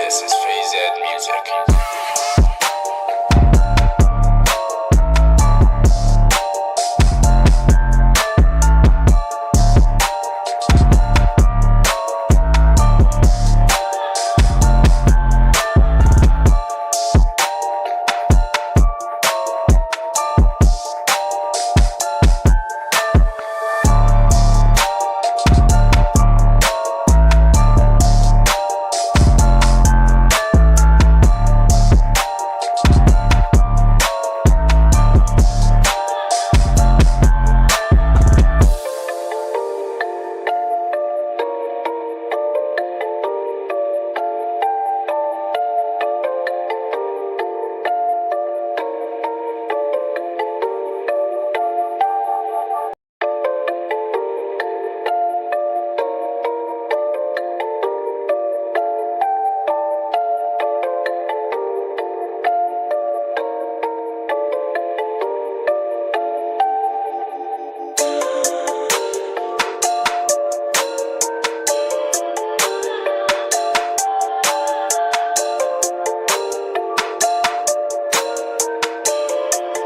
This is Phase Ed Music.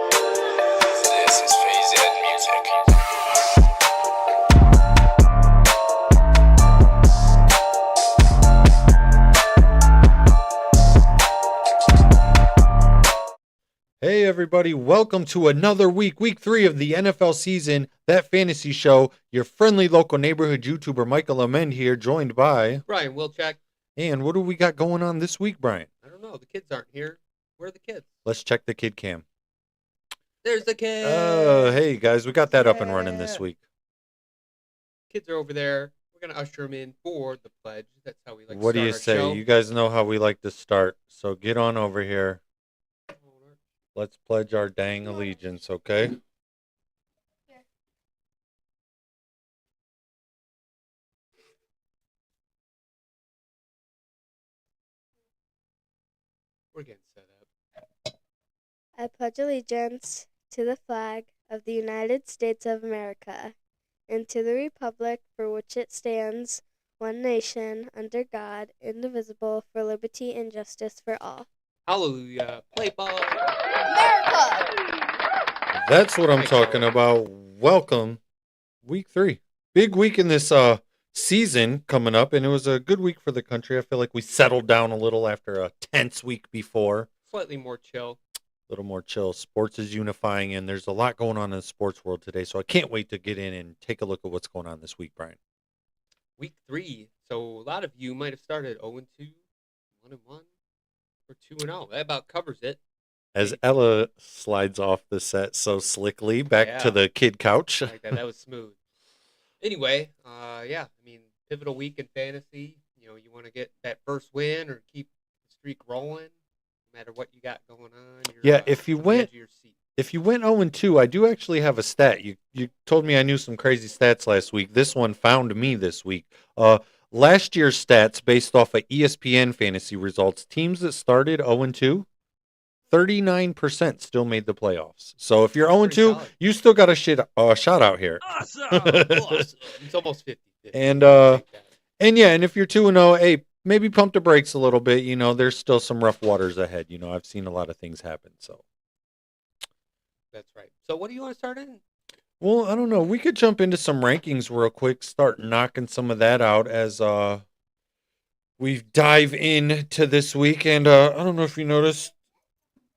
This is Phase Ed Music. Hey everybody, welcome to another week 3 of the NFL season, That Fantasy Show. Your friendly local neighborhood YouTuber Michael Amend here, joined by... Brian Wilczek. And what do we got going on this week, Brian? I don't know. The kids aren't here. Where are the kids? Let's check the kid cam. There's the kids. Oh, hey guys, we got that up and running this week. Kids are over there. We're going to usher them in for the pledge. That's how we like What to do you start our say? show. You guys know how we like to start, so get on over here. Let's pledge our dang allegiance, okay? We're getting set up. I pledge allegiance to the flag of the United States of America and to the republic for which it stands, one nation, under God, indivisible, for liberty and justice for all. Hallelujah. Play ball. America! That's what I'm Thanks, talking Howard. about. Welcome, week 3. Big week in this season coming up, and it was a good week for the country. I feel like we settled down a little after a tense week before. Slightly more chill. A little more chill. Sports is unifying, and there's a lot going on in the sports world today, so I can't wait to get in and take a look at what's going on this week, Brian. Week 3. So a lot of you might have started 0-2, 1-1, or 2-0. That about covers it. As Ella slides off the set so slickly back to the kid couch. Like that. That was smooth. Anyway, yeah. I mean, pivotal week in fantasy. You know, you want to get that first win or keep the streak rolling. No matter what you got going on. Yeah, if you on the went- edge of your seat. If you went 0-2, I do actually have a stat. You told me I knew some crazy stats last week. This one found me this week. Last year's stats based off of ESPN fantasy results, teams that started 0-2, 39% still made the playoffs. So if you're Pretty 0-2, solid. you still got a shot out here. Awesome. It's almost 50. And and yeah, and if you're 2-0, hey, maybe pump the brakes a little bit. You know, there's still some rough waters ahead. You know, I've seen a lot of things happen. So, That's right. So what do you want to start in? well, I don't know. We could jump into some rankings real quick, start knocking some of that out as we dive into this week. And I don't know if you noticed,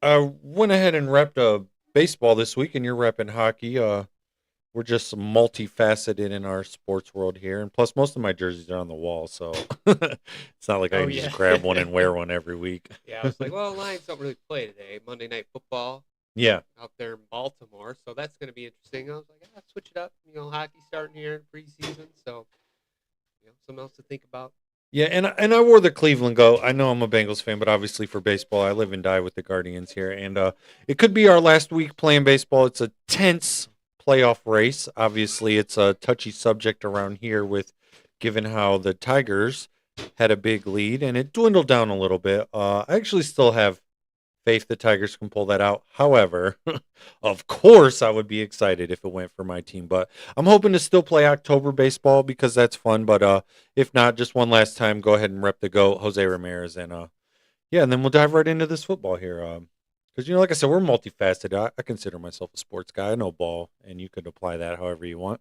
I went ahead and repped baseball this week, and you're repping hockey. We're just multifaceted in our sports world here, and plus most of my jerseys are on the wall, so it's not like I Oh, can yeah. just grab one and wear one every week. Yeah, I was like, well, Lions don't really play today. Monday Night Football Yeah, out there in Baltimore, so that's going to be interesting. I was like, ah, switch it up. You know, hockey starting here in preseason, so you know, something else to think about. yeah, and I wore the Cleveland go. I know I'm a Bengals fan, but obviously for baseball, I live and die with the Guardians here, and it could be our last week playing baseball. It's a tense playoff race. Obviously, it's a touchy subject around here with given how the Tigers had a big lead and it dwindled down a little bit. I actually still have faith the Tigers can pull that out. However, of course, I would be excited if it went for my team, but I'm hoping to still play October baseball because that's fun. But if not, just one last time, go ahead and rep the GOAT, Jose Ramirez, and Yeah, and then we'll dive right into this football here. Because like I said, we're multifaceted. I consider myself a sports guy. I know ball, and you could apply that however you want.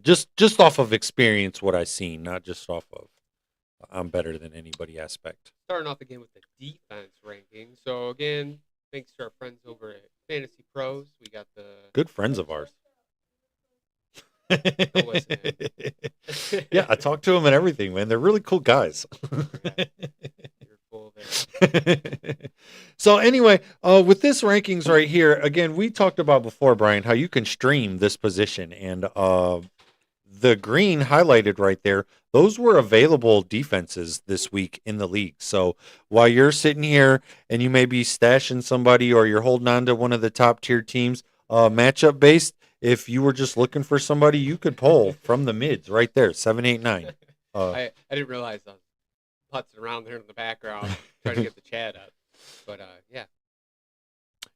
Just off of experience, what I've seen, not just off of I'm better than anybody aspect. Starting off again with the defense ranking. So again, thanks to our friends over at Fantasy Pros, we got the Good friends of ours. listen. Yeah, I talked to them and everything, man. They're really cool guys. You're full of it. So anyway, with this rankings right here, again, we talked about before, Brian, how you can stream this position, and the green highlighted right there, those were available defenses this week in the league. So while you're sitting here and you may be stashing somebody or you're holding on to one of the top tier teams, matchup based, if you were just looking for somebody, you could pull from the mids right there, 7, 8, 9. I didn't realize I was putzing around there in the background trying to get the chat up. But yeah.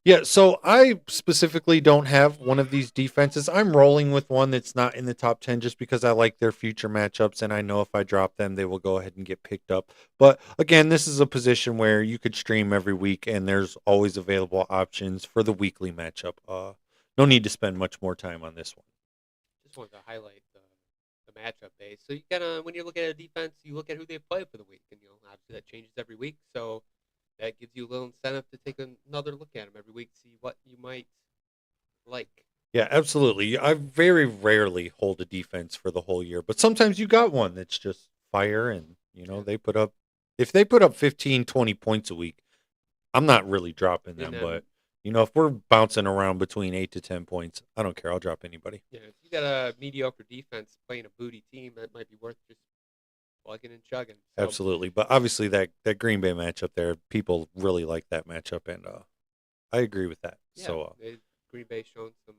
Yeah, so I specifically don't have one of these defenses. I'm rolling with one that's not in the top 10 just because I like their future matchups, and I know if I drop them, they will go ahead and get picked up. But again, this is a position where you could stream every week, and there's always available options for the weekly matchup. No need to spend much more time on this one. Just wanted to highlight the matchup base. So you kind of, when you look at a defense, you look at who they play for the week, and obviously that changes every week. So that gives you a little incentive to take another look at them every week, see what you might like. Yeah, absolutely. I very rarely hold a defense for the whole year, but sometimes you got one that's just fire, and they put up, if they put up 15, 20 points a week, I'm not really dropping them, but if we're bouncing around between 8 to 10 points, I don't care. I'll drop anybody. Yeah, if you got a mediocre defense playing a booty team, that might be worth just plugging and chugging. So, Absolutely. But obviously that Green Bay matchup there, people really like that matchup, and I agree with that. yeah, So Green Bay showing some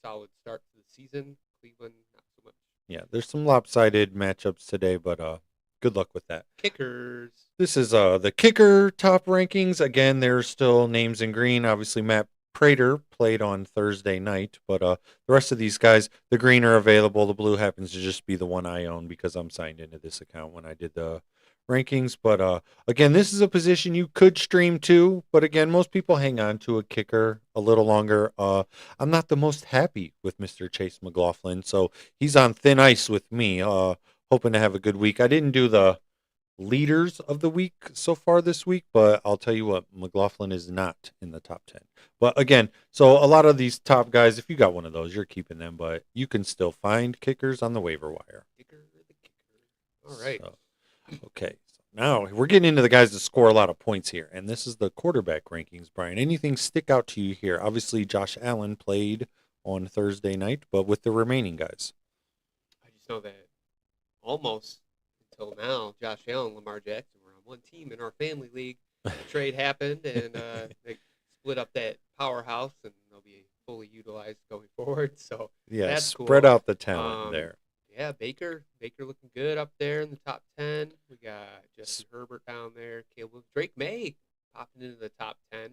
solid start to the season. Cleveland, not so much. yeah, there's some lopsided matchups today, but good luck with that. Kickers. This is the kicker top rankings. Again, there's still names in green. Obviously, Matt Prater played on Thursday night, but the rest of these guys, the green are available. The blue happens to just be the one I own because I'm signed into this account when I did the rankings. But again, this is a position you could stream to, but again, most people hang on to a kicker a little longer. I'm not the most happy with Mr. Chase McLaughlin, so he's on thin ice with me. Hoping to have a good week. I didn't do the leaders of the week so far this week, but I'll tell you what, McLaughlin is not in the top 10. But again, so a lot of these top guys, if you got one of those, you're keeping them, but you can still find kickers on the waiver wire. Kicker. All right. So, okay. So now we're getting into the guys that score a lot of points here, and this is the quarterback rankings, Brian. Anything stick out to you here? Obviously, Josh Allen played on Thursday night, but with the remaining guys. I just know that almost until now, Josh Allen and Lamar Jackson were on one team in our family league. The trade happened, and they split up that powerhouse, and they'll be fully utilized going forward. So Yeah, that's spread cool. out the talent there. Yeah, Baker looking good up there in the top 10. We got Justin Herbert down there. Caleb Drake May popping into the top 10.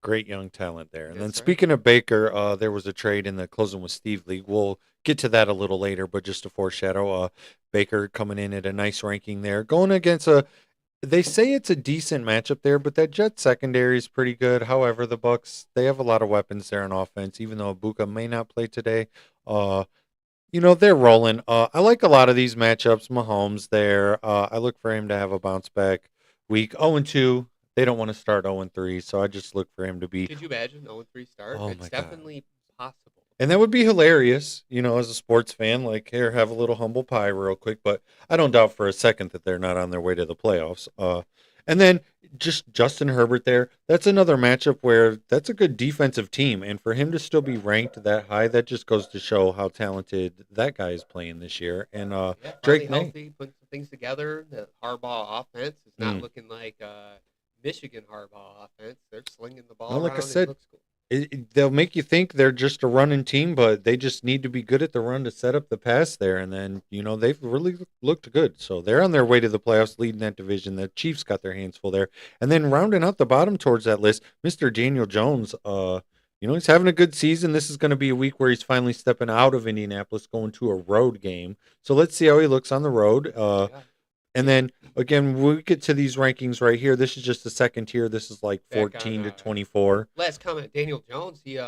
Great young talent there. And then That's right. speaking of Baker, there was a trade in the Closing with Steve League. We'll get to that a little later, but just to foreshadow, Baker coming in at a nice ranking there. Going against they say it's a decent matchup there, but that Jet secondary is pretty good. However, the Bucks, they have a lot of weapons there on offense, even though Ibuka may not play today. They're rolling. I like a lot of these matchups. Mahomes there. I look for him to have a bounce back week. 0-2. They don't want to start 0-3, so I just look for him to be. Could you imagine 0-3 start? Oh, It's my God. definitely possible. And that would be hilarious, as a sports fan. Like, here, have a little humble pie real quick. But I don't doubt for a second that they're not on their way to the playoffs. And then just Justin Herbert there. That's another matchup where that's a good defensive team. And for him to still be ranked that high, that just goes to show how talented that guy is playing this year. And Yeah, Drake finally May. healthy, putting some things together. The Harbaugh offense is not looking like Michigan Harbaugh offense. They're slinging the ball Well, like I around. said, It looks cool. They'll make you think they're just a running team, but they just need to be good at the run to set up the pass there. And then, they've really looked good. So they're on their way to the playoffs, leading that division. The Chiefs got their hands full there. And then rounding out the bottom towards that list, Mr. Daniel Jones, he's having a good season. This is going to be a week where he's finally stepping out of Indianapolis, going to a road game. So let's see how he looks on the road. Yeah. And then again, when we get to these rankings right here, this is just the second tier. This is like Back 14 on, to 24. Last comment, Daniel Jones. He's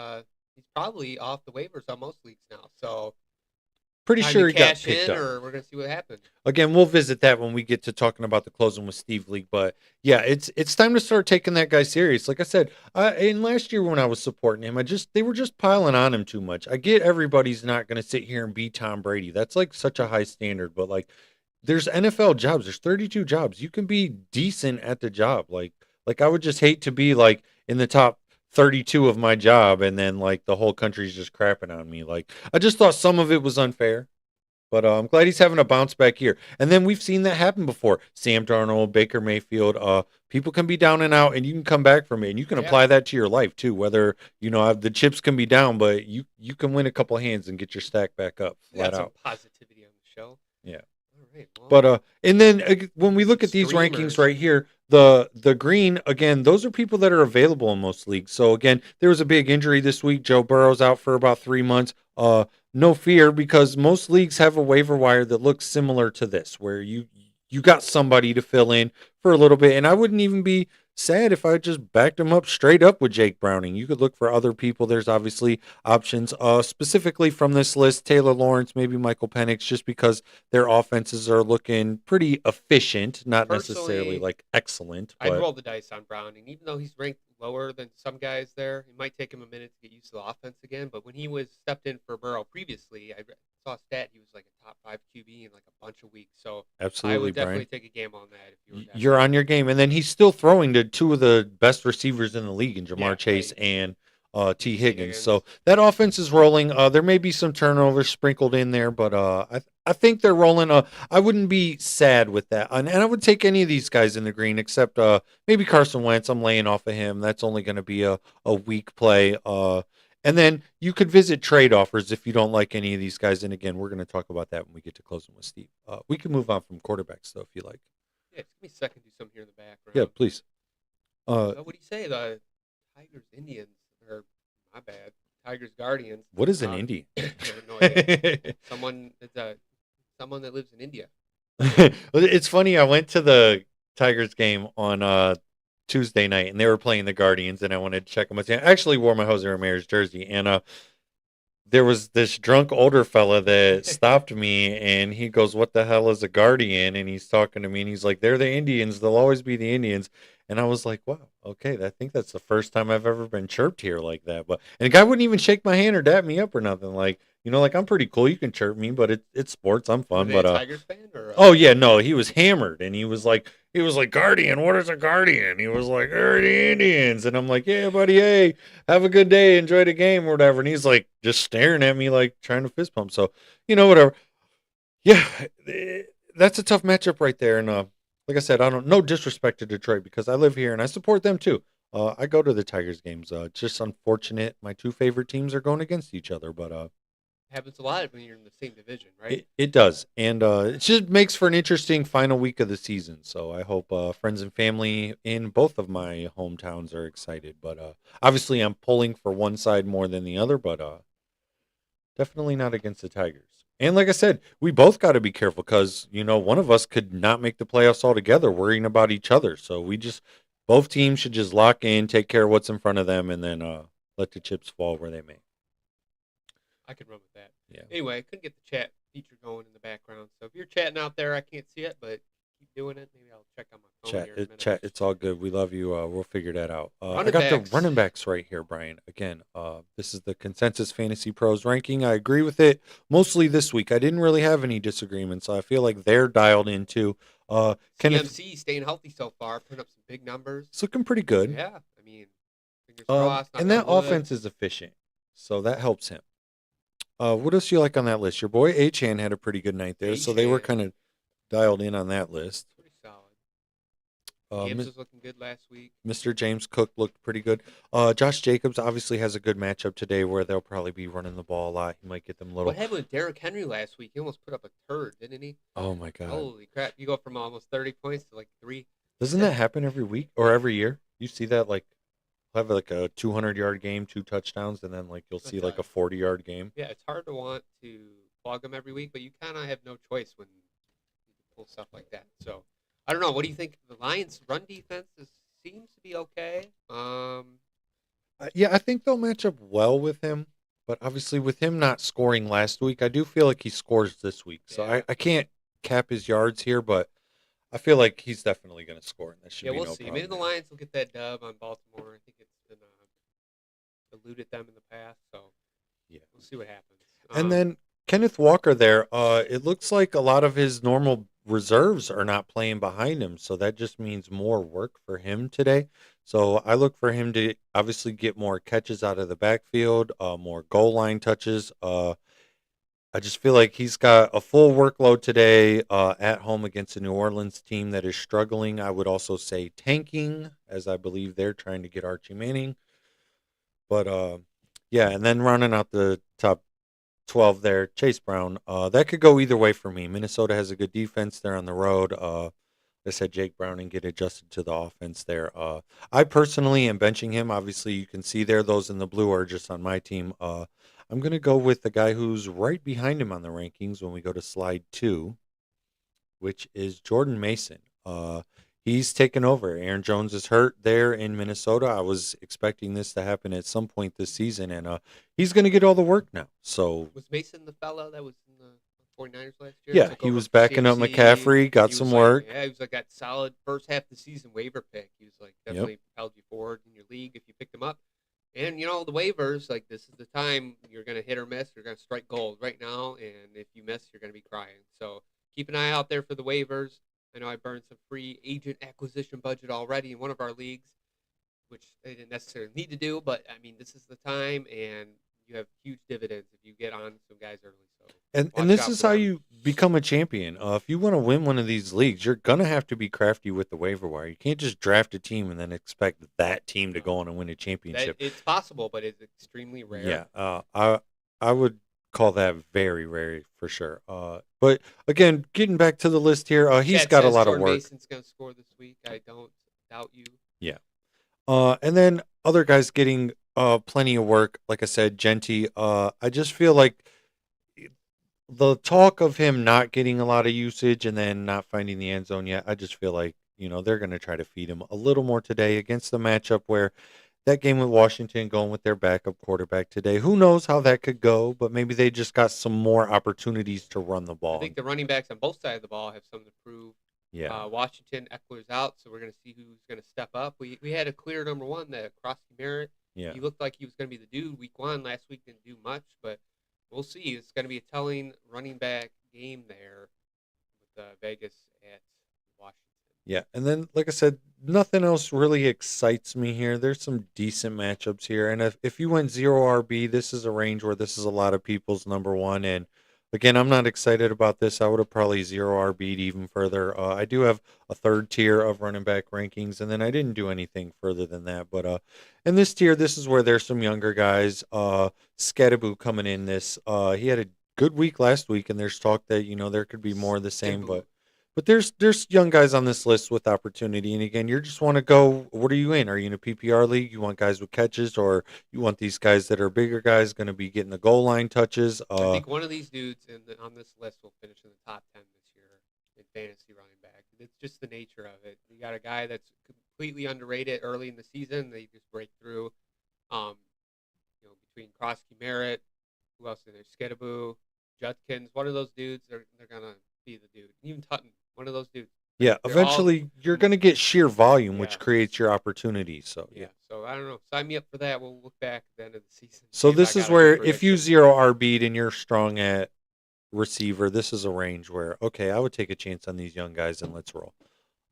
probably off the waivers on most leagues now. So Pretty time sure to he got cash picked in, up. or we're gonna see what happens. Again, we'll visit that when we get to talking about the closing with Steve League. But yeah, it's time to start taking that guy serious. Like I said, in last year when I was supporting him, they were just piling on him too much. I get everybody's not going to sit here and be Tom Brady. That's like such a high standard. But like, there's NFL jobs. There's 32 jobs. You can be decent at the job. Like I would just hate to be like in the top 32 of my job and then like the whole country's just crapping on me. Like I just thought some of it was unfair. But I'm glad he's having a bounce back here. And then we've seen that happen before. Sam Darnold, Baker Mayfield. People can be down and out, and you can come back from it. And you can apply that to your life too. Whether the chips can be down, but you can win a couple hands and get your stack back up. Flat some out. positivity on the show. Yeah. All right. Well, But and then when we look at these rankings right here, the green again, those are people that are available in most leagues. So again, there was a big injury this week. Joe Burrow's out for about 3 months. No fear, because most leagues have a waiver wire that looks similar to this, where you got somebody to fill in for a little bit. And I wouldn't even be sad if I just backed him up straight up with Jake Browning. You could look for other people. There's obviously options, specifically from this list, Taylor Lawrence, maybe Michael Penix, just because their offenses are looking pretty efficient, not necessarily like excellent. But I'd roll the dice on Browning, even though he's ranked lower than some guys there. It might take him a minute to get used to the offense again, but when he was stepped in for Burrow previously, I saw a stat he was like a top 5 QB in like a bunch of weeks. So absolutely, I would definitely Brian, take a gamble on that. If you're on your game. And then he's still throwing to two of the best receivers in the league, in Jamar Chase and T. Higgins. So that offense is rolling. There may be some turnovers sprinkled in there, but I think they're rolling. I wouldn't be sad with that. And I would take any of these guys in the green, except maybe Carson Wentz. I'm laying off of him. That's only going to be a weak play. And then you could visit trade offers if you don't like any of these guys. And again, we're going to talk about that when we get to closing with Steve. We can move on from quarterbacks, though, if you like. Yeah, give me a second. Do something here in the background. Yeah, please. What do you say? The Tigers Indians, or my bad, Tigers Guardians. What is an Indian? No idea. Someone that lives in India. It's funny. I went to the Tigers game on Tuesday night, and they were playing the Guardians, and I wanted to check them out. I actually wore my Jose Ramirez jersey, and there was this drunk older fella that stopped me, and he goes, "What the hell is a Guardian?" And he's talking to me, and he's like, "They're the Indians. They'll always be the Indians." And I was like, "Wow, okay. I think that's the first time I've ever been chirped here like that." And the guy wouldn't even shake my hand or dap me up or nothing. Like, like I'm pretty cool. You can chirp me, but it's sports. I'm fun. Were they a Tigers fan or? Oh yeah, no, he was hammered, and he was like, Guardian. What is a Guardian? He was like, they're the Indians, and I'm like, yeah, buddy, hey, have a good day, enjoy the game or whatever. And he's like, just staring at me like trying to fist pump. So, whatever. Yeah, that's a tough matchup right there. And like I said, no disrespect to Detroit, because I live here and I support them too. I go to the Tigers games. It's just unfortunate my two favorite teams are going against each other, but happens a lot when you're in the same division, right? It does, and it just makes for an interesting final week of the season. So I hope friends and family in both of my hometowns are excited. But obviously, I'm pulling for one side more than the other, but definitely not against the Tigers. And like I said, we both got to be careful because one of us could not make the playoffs altogether, worrying about each other. So both teams should just lock in, take care of what's in front of them, and then let the chips fall where they may. I could run with that. Yeah. Anyway, I couldn't get the chat feature going in the background. So if you're chatting out there, I can't see it, but keep doing it. Maybe I'll check on my phone here in a minute. Chat. It's all good. We love you. We'll figure that out. Running I got backs. the running backs right here, Brian. Again, this is the Consensus Fantasy Pros ranking. I agree with it mostly this week. I didn't really have any disagreements. So I feel like they're dialed into. CMC staying healthy so far, putting up some big numbers. It's looking pretty good. Yeah, I mean, fingers crossed. And that offense is efficient, so that helps him. What else you like on that list? Your boy Achan had a pretty good night there, so they were kind of dialed in on that list. Pretty solid. James was looking good last week. Mr. James Cook looked pretty good. Josh Jacobs obviously has a good matchup today where they'll probably be running the ball a lot. He might get them a little. What happened with Derrick Henry last week? He almost put up a turd, didn't he? Oh, my God. Holy crap. You go from almost 30 points to like 3. Doesn't that happen every week or every year? You see that have like a 200-yard game, 2 touchdowns, and then you'll see like a 40-yard game. Yeah, it's hard to want to plug them every week, but you kind of have no choice when cool stuff like that. So I don't know. What do you think? The Lions' run defense seems to be okay. Yeah, I think they'll match up well with him. But obviously, with him not scoring last week, I do feel like he scores this week. So Yeah. I can't cap his yards here, but I feel like he's definitely going to score, and that should Yeah, be we'll no see. problem Maybe the there. Lions will get that dub on Baltimore. I think it's been eluded them in the past, so Yeah. we'll see what happens. And then Kenneth Walker there, it looks like a lot of his normal reserves are not playing behind him, so that just means more work for him today. So I look for him to obviously get more catches out of the backfield, more goal line touches. I just feel like he's got a full workload today at home against a New Orleans team that is struggling. I would also say tanking, as I believe they're trying to get Archie Manning. But yeah, and then running out the top 12 there, Chase Brown. That could go either way for me. Minnesota has a good defense. They're on the road. I said Jake Browning get adjusted to the offense there. I personally am benching him. Obviously, you can see there, those in the blue are just on my team. I'm going to go with the guy who's right behind him on the rankings when we go to slide 2, which is Jordan Mason. He's taken over. Aaron Jones is hurt there in Minnesota. I was expecting this to happen at some point this season, and he's going to get all the work now. So was Mason the fella that was in the 49ers last year? yeah, Took he over was for backing up CMC. McCaffrey, got He some was work. Yeah, he was like that solid first half of the season waiver pick. He was like definitely propelled you forward in your league if you picked him up. And the waivers, like this is the time you're gonna hit or miss. You're gonna strike gold right now, and if you miss, you're gonna be crying. So keep an eye out there for the waivers. I know I burned some free agent acquisition budget already in one of our leagues, which they didn't necessarily need to do, but I mean this is the time, and you have huge dividends if you get on some guys early. So And watch this out is for how them. you become a champion. If you want to win one of these leagues, you're gonna have to be crafty with the waiver wire. You can't just draft a team and then expect that team to go on and win a championship. It's possible, but it's extremely rare. Yeah, I would call that very rare for sure. But again, getting back to the list here, he's Chat got a says lot Jordan of work. Mason's going to score this week. I don't doubt you. Yeah. And then other guys getting plenty of work. Like I said, Genty. I just feel like the talk of him not getting a lot of usage and then not finding the end zone yet. I just feel like they're going to try to feed him a little more today against the matchup where that game with Washington going with their backup quarterback today. Who knows how that could go, but maybe they just got some more opportunities to run the ball. I think the running backs on both sides of the ball have something to prove. Yeah. Washington, Eckler's out, so we're going to see who's going to step up. We had a clear number one, that Krosky Merritt. Yeah. He looked like he was going to be the dude week one. Last week didn't do much, but we'll see. It's going to be a telling running back game there with Vegas at Washington. Yeah, and then like I said, nothing else really excites me here. There's some decent matchups here, and if you went 0 RB, this is a range where this is a lot of people's number one. And again, I'm not excited about this. I would have probably 0 RB'd even further. I do have a third tier of running back rankings, and then I didn't do anything further than that. But in this tier, this is where there's some younger guys. Scattaboo coming in this. He had a good week last week, and there's talk that there could be more of the same, Skidoo. but there's young guys on this list with opportunity. And again, you just want to go, what are you in? Are you in a PPR league? You want guys with catches, or you want these guys that are bigger guys going to be getting the goal line touches? I think one of these dudes on this list will finish in the top 10 this year in fantasy running back. It's just the nature of it. You got a guy that's completely underrated early in the season. They just break through. Between Krosky Merritt, who else is there? Skidaboo, Judkins. One of those dudes, they're going to be the dude. Even Tutton, one of those dudes. Yeah, They're eventually you're going to get sheer volume, Yeah. which creates your opportunity. So Yeah. So I don't know. Sign me up for that. We'll look back at the end of the season. So see if this I is got a where good if you prediction. 0 RB'd and you're strong at receiver, this is a range where okay, I would take a chance on these young guys and let's roll.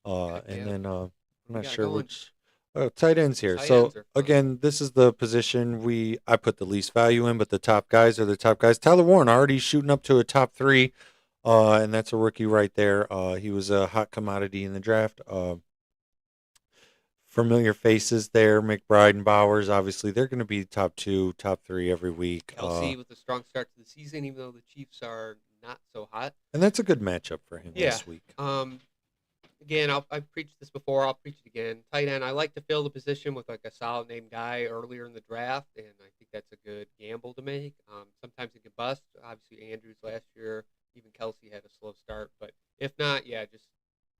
Heck yeah. And then I'm We not got sure going? which tight ends here. Tight So ends are fun. again, this is the position I put the least value in, but the top guys are the top guys. Tyler Warren already shooting up to a top 3, and that's a rookie right there. He was a hot commodity in the draft. Familiar faces there, McBride and Bowers. Obviously, they're going to be top 2, top 3 every week. Kelsey with a strong start to the season, even though the Chiefs are not so hot. And that's a good matchup for him Yeah. this week. Again, I've preached this before. I'll preach it again. Tight end, I like to fill the position with like a solid name guy earlier in the draft, and I think that's a good gamble to make. Sometimes it can bust. Obviously, Andrews last year even Kelsey had a slow start. But if not, yeah, just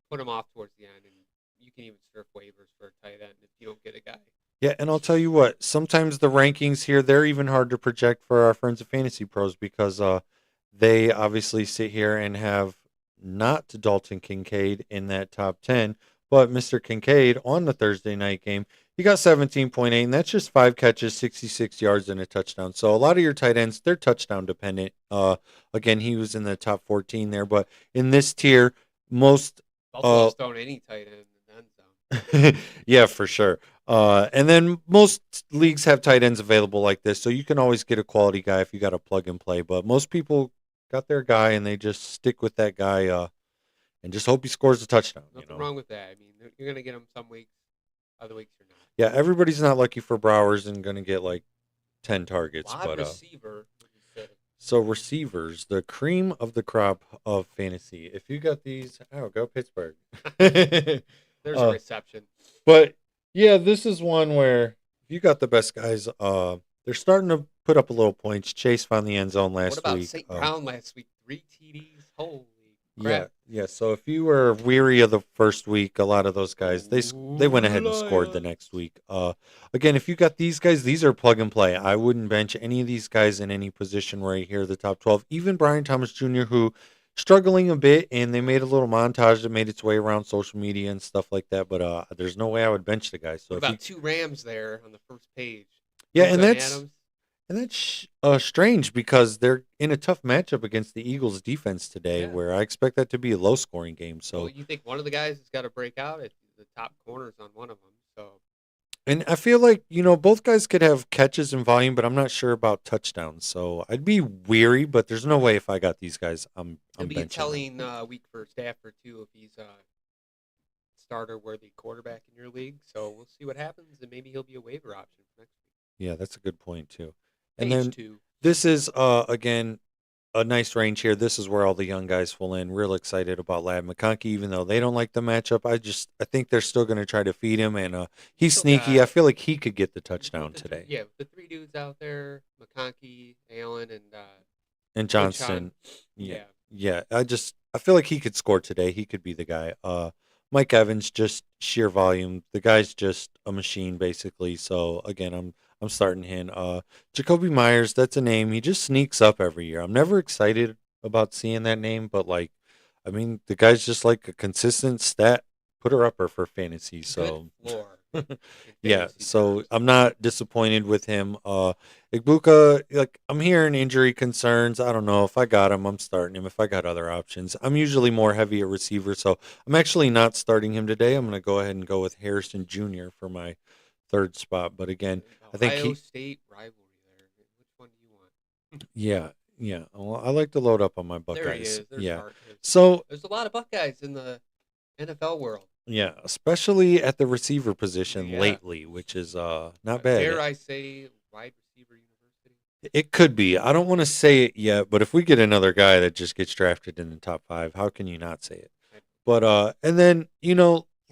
put him off towards the end, and you can even surf waivers for a tight end if you don't get a guy. Yeah, and I'll tell you what, sometimes the rankings here, they're even hard to project for our friends of Fantasy Pros because they obviously sit here and have not Dalton Kincaid in that top 10, but Mr. Kincaid on the Thursday night game, he got 17.8, and that's just 5 catches, 66 yards, and a touchdown. So a lot of your tight ends, they're touchdown dependent. Again, he was in the top 14 there, but in this tier, most Buffalo's throwing any tight end in the end zone. yeah, for sure. And then most leagues have tight ends available like this, so you can always get a quality guy if you got a plug and play. But most people got their guy and they just stick with that guy and just hope he scores a touchdown. Nothing wrong with that. I mean, you're gonna get him some weeks, other weeks you're not. Yeah, everybody's not lucky for Browers and gonna get like 10 targets. Wide receiver. So receivers, the cream of the crop of fantasy. If you got these, go Pittsburgh. There's a reception. But yeah, this is one where if you got the best guys, they're starting to put up a little points. Chase found the end zone last week. What about St. Brown last week? 3 TDs. Holy crap. Yeah. So if you were weary of the first week, a lot of those guys they went ahead and scored the next week. Again, if you got these guys, these are plug and play. I wouldn't bench any of these guys in any position right here, the top 12. Even Brian Thomas Jr., who struggling a bit, and they made a little montage that made its way around social media and stuff like that. But there's no way I would bench the guy. So what about 2 Rams there on the first page? Yeah, and that's strange because they're in a tough matchup against the Eagles defense today, where I expect that to be a low scoring game. So well, you think one of the guys has got to break out at the top corners on one of them. So, and I feel like both guys could have catches and volume, but I'm not sure about touchdowns. So I'd be weary, but there's no way if I got these guys, I'm it'll be a benching telling week for Stafford too if he's a starter worthy quarterback in your league. So we'll see what happens, and maybe he'll be a waiver option for next week. Yeah, that's a good point too. And Page then 2. this is again a nice range here. This is where all the young guys fall in. Real excited about Lad McConkey, even though they don't like the matchup. I think they're still going to try to feed him, and he's sneaky. I feel like he could get the touchdown today. Yeah, the 3 dudes out there: McConkey, Allen, and Johnston. Yeah. I feel like he could score today. He could be the guy. Mike Evans, just sheer volume. The guy's just a machine, basically. So again, I'm starting him. Jacoby Myers, that's a name. He just sneaks up every year. I'm never excited about seeing that name, but the guy's just like a consistent stat putter-upper for fantasy. So good floor. yeah, so I'm not disappointed with him. Igbuka, I'm hearing injury concerns. I don't know if I got him, I'm starting him. If I got other options, I'm usually more heavy at receiver, so I'm actually not starting him today. I'm going to go ahead and go with Harrison Jr. for my third spot. But again, I think Ohio State rivalry there. Which one do you want? Yeah. Well, I like to load up on my Buckeyes. There he is. Yeah. So there's a lot of Buckeyes in the NFL world. Yeah, especially at the receiver position lately, which is not bad. Dare I say wide receiver university? It could be. I don't want to say it yet, but if we get another guy that just gets drafted in the top 5, how can you not say it? But and then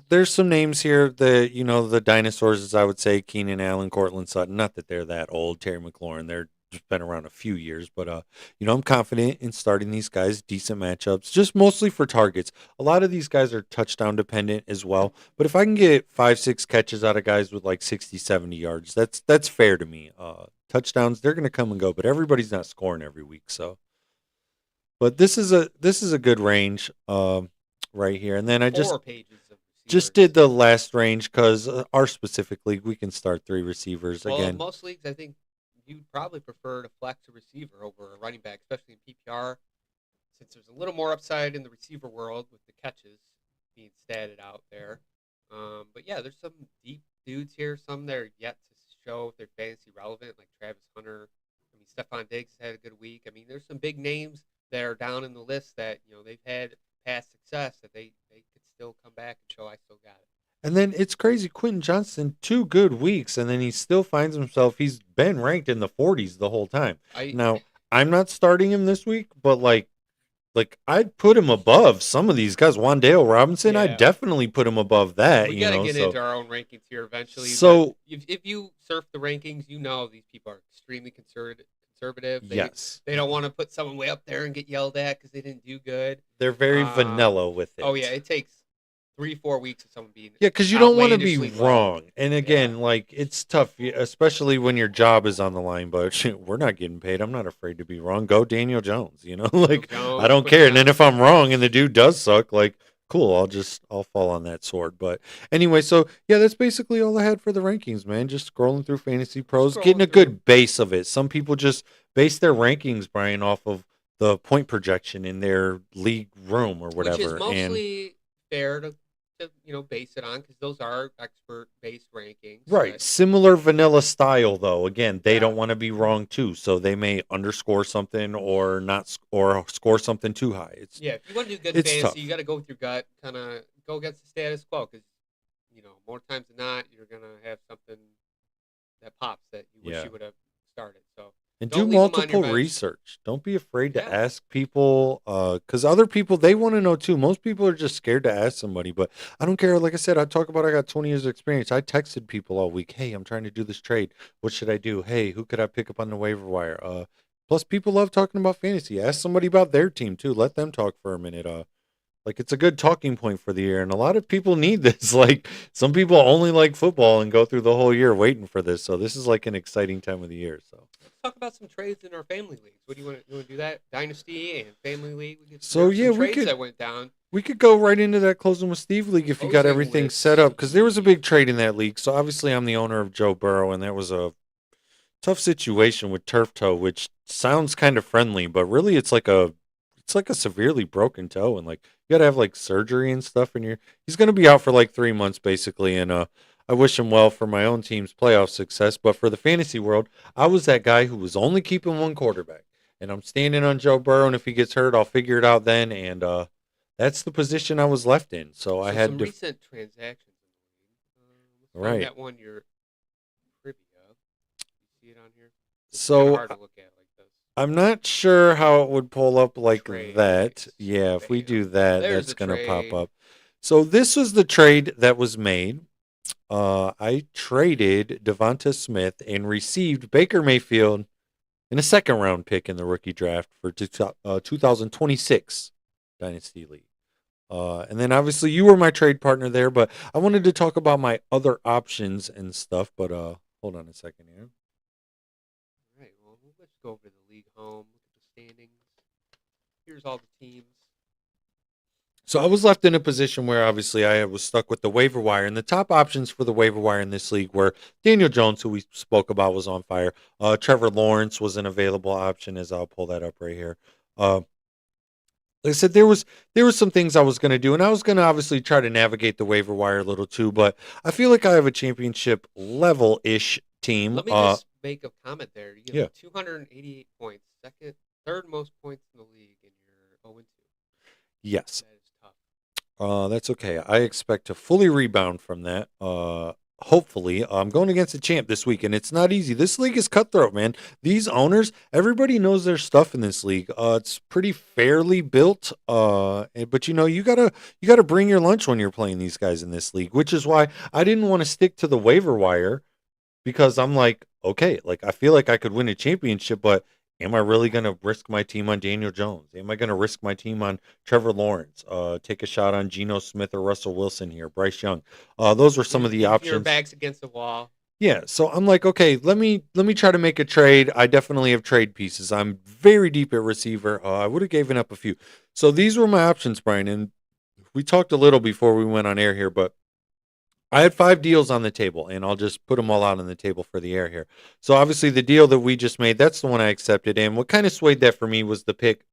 there's some names here that the dinosaurs, as I would say, Keenan Allen, Cortland Sutton. Not that they're that old. Terry McLaurin, they're just been around a few years, but I'm confident in starting these guys. Decent matchups, just mostly for targets. A lot of these guys are touchdown dependent as well, but if I can get 5-6 catches out of guys with like 60-70 yards, that's fair to me. Touchdowns, they're going to come and go, but everybody's not scoring every week. So, but this is a good range right here. And then I 4 pages of just did the last range because our specific league, we can start 3 receivers. Well, again. In most leagues, I think you'd probably prefer to flex a receiver over a running back, especially in PPR, since there's a little more upside in the receiver world with the catches being statted out there. But yeah, there's some deep dudes here, some that are yet to show if they're fantasy relevant, like Travis Hunter. I mean, Stephon Diggs has had a good week. I mean, there's some big names that are down in the list that they've had past success that they could still come back and show I still got it. And then it's crazy. Quentin Johnston, 2 good weeks, and then he still finds himself. He's been ranked in the 40s the whole time. Now, I'm not starting him this week, but like I'd put him above some of these guys. Wandale Robinson, I'd definitely put him above that. We gotta get into our own rankings here eventually. So if you surf the rankings, these people are extremely conservative conservative. Yes. They don't want to put someone way up there and get yelled at because they didn't do good. They're very vanilla with it. Oh yeah, it takes 3-4 weeks of someone being because you don't want to be outlandishly well. wrong. And again, like it's tough, especially when your job is on the line. But we're not getting paid. I'm not afraid to be wrong. Go Daniel Jones. Like Jones, I don't put care. it And then down. if I'm wrong and the dude does suck, like cool, I'll fall on that sword. But anyway, so yeah, that's basically all I had for the rankings, man. Just scrolling through Fantasy Pros, getting a Scrolling through. good base of it. Some people just base their rankings, Brian, off of the point projection in their league room or whatever. Which is and mostly fair to base it on because those are expert based rankings. right, but- similar vanilla style though. Again, they Yeah. don't want to be wrong too, so they may underscore something or not or score something too high. It's Yeah, if you want to do good It's fantasy, tough. you got to go with your gut, kind of go against the status quo because more times than not, you're gonna have something that pops that you wish Yeah. you would have started. So and don't do leave 'em on your multiple bench. research. Don't be afraid to Yeah. ask people, because other people they want to know too. Most people are just scared to ask somebody, but I don't care. Like I said, I talk about I got 20 years of experience. I texted people all week. Hey, I'm trying to do this trade. What should I do? Hey, who could I pick up on the waiver wire? Plus, people love talking about fantasy. Ask somebody about their team too. Let them talk for a minute. Like it's a good talking point for the year, and a lot of people need this. Like some people only like football and go through the whole year waiting for this. So this is like an exciting time of the year. So Let's talk about some trades in our family leagues. What do you want to do? That dynasty and family league. So, there's yeah, some we trades could- that went down. we could go right into that closing with Steve league if you got Closing everything with set up, because there was a Steve. big trade in that league. So obviously I'm the owner of Joe Burrow, and that was a tough situation with turf toe, which sounds kind of friendly, but really it's like a severely broken toe, and like you gotta have like surgery and stuff, and he's gonna be out for like 3 months basically. And I wish him well for my own team's playoff success, but for the fantasy world, I was that guy who was only keeping one quarterback, and I'm standing on Joe Burrow, and if he gets hurt, I'll figure it out then. And that's the position I was left in. So I had some to recent transactions in the league. Let's Right. find that one you're privy of. You see it on here? It's So, kinda hard to look at like this. I'm not sure how it would pull up like Trades. that. Yeah, if we Bam. do that, There's that's a going to pop trade. up. So this was the trade that was made. I traded Devonta Smith and received Baker Mayfield in a second round pick in the rookie draft for 2026 Dynasty League. And then obviously you were my trade partner there, but I wanted to talk about my other options and stuff. But hold on a second here. All right, well, let's go over the league home, look at the standings. Here's all the teams. So I was left in a position where obviously I was stuck with the waiver wire, and the top options for the waiver wire in this league were Daniel Jones, who we spoke about, was on fire. Trevor Lawrence was an available option, as I'll pull that up right here. Like I said, there was some things I was going to do, and I was going to obviously try to navigate the waiver wire a little too, but I feel like I have a championship level-ish team. Let me just make a comment there. You yeah. have 288 points, third most points in the league, and you're 0-2. Yes. That is tough. That's okay. I expect to fully rebound from that. Hopefully, I'm going against a champ this week, and it's not easy. This league is cutthroat, man. These owners, everybody knows their stuff in this league. It's pretty fairly built, but you gotta bring your lunch when you're playing these guys in this league, which is why I didn't want to stick to the waiver wire, because I'm like, okay, like I feel like I could win a championship, but am I really going to risk my team on Daniel Jones? Am I going to risk my team on Trevor Lawrence? Take a shot on Geno Smith or Russell Wilson here, Bryce Young. Those were some of the Your options. back's against the wall. Yeah, so I'm like, okay, let me try to make a trade. I definitely have trade pieces. I'm very deep at receiver. I would have given up a few. So these were my options, Brian, and we talked a little before we went on air here, but I had 5 deals on the table, and I'll just put them all out on the table for the air here. So obviously the deal that we just made, that's the one I accepted, and what kind of swayed that for me was the pick.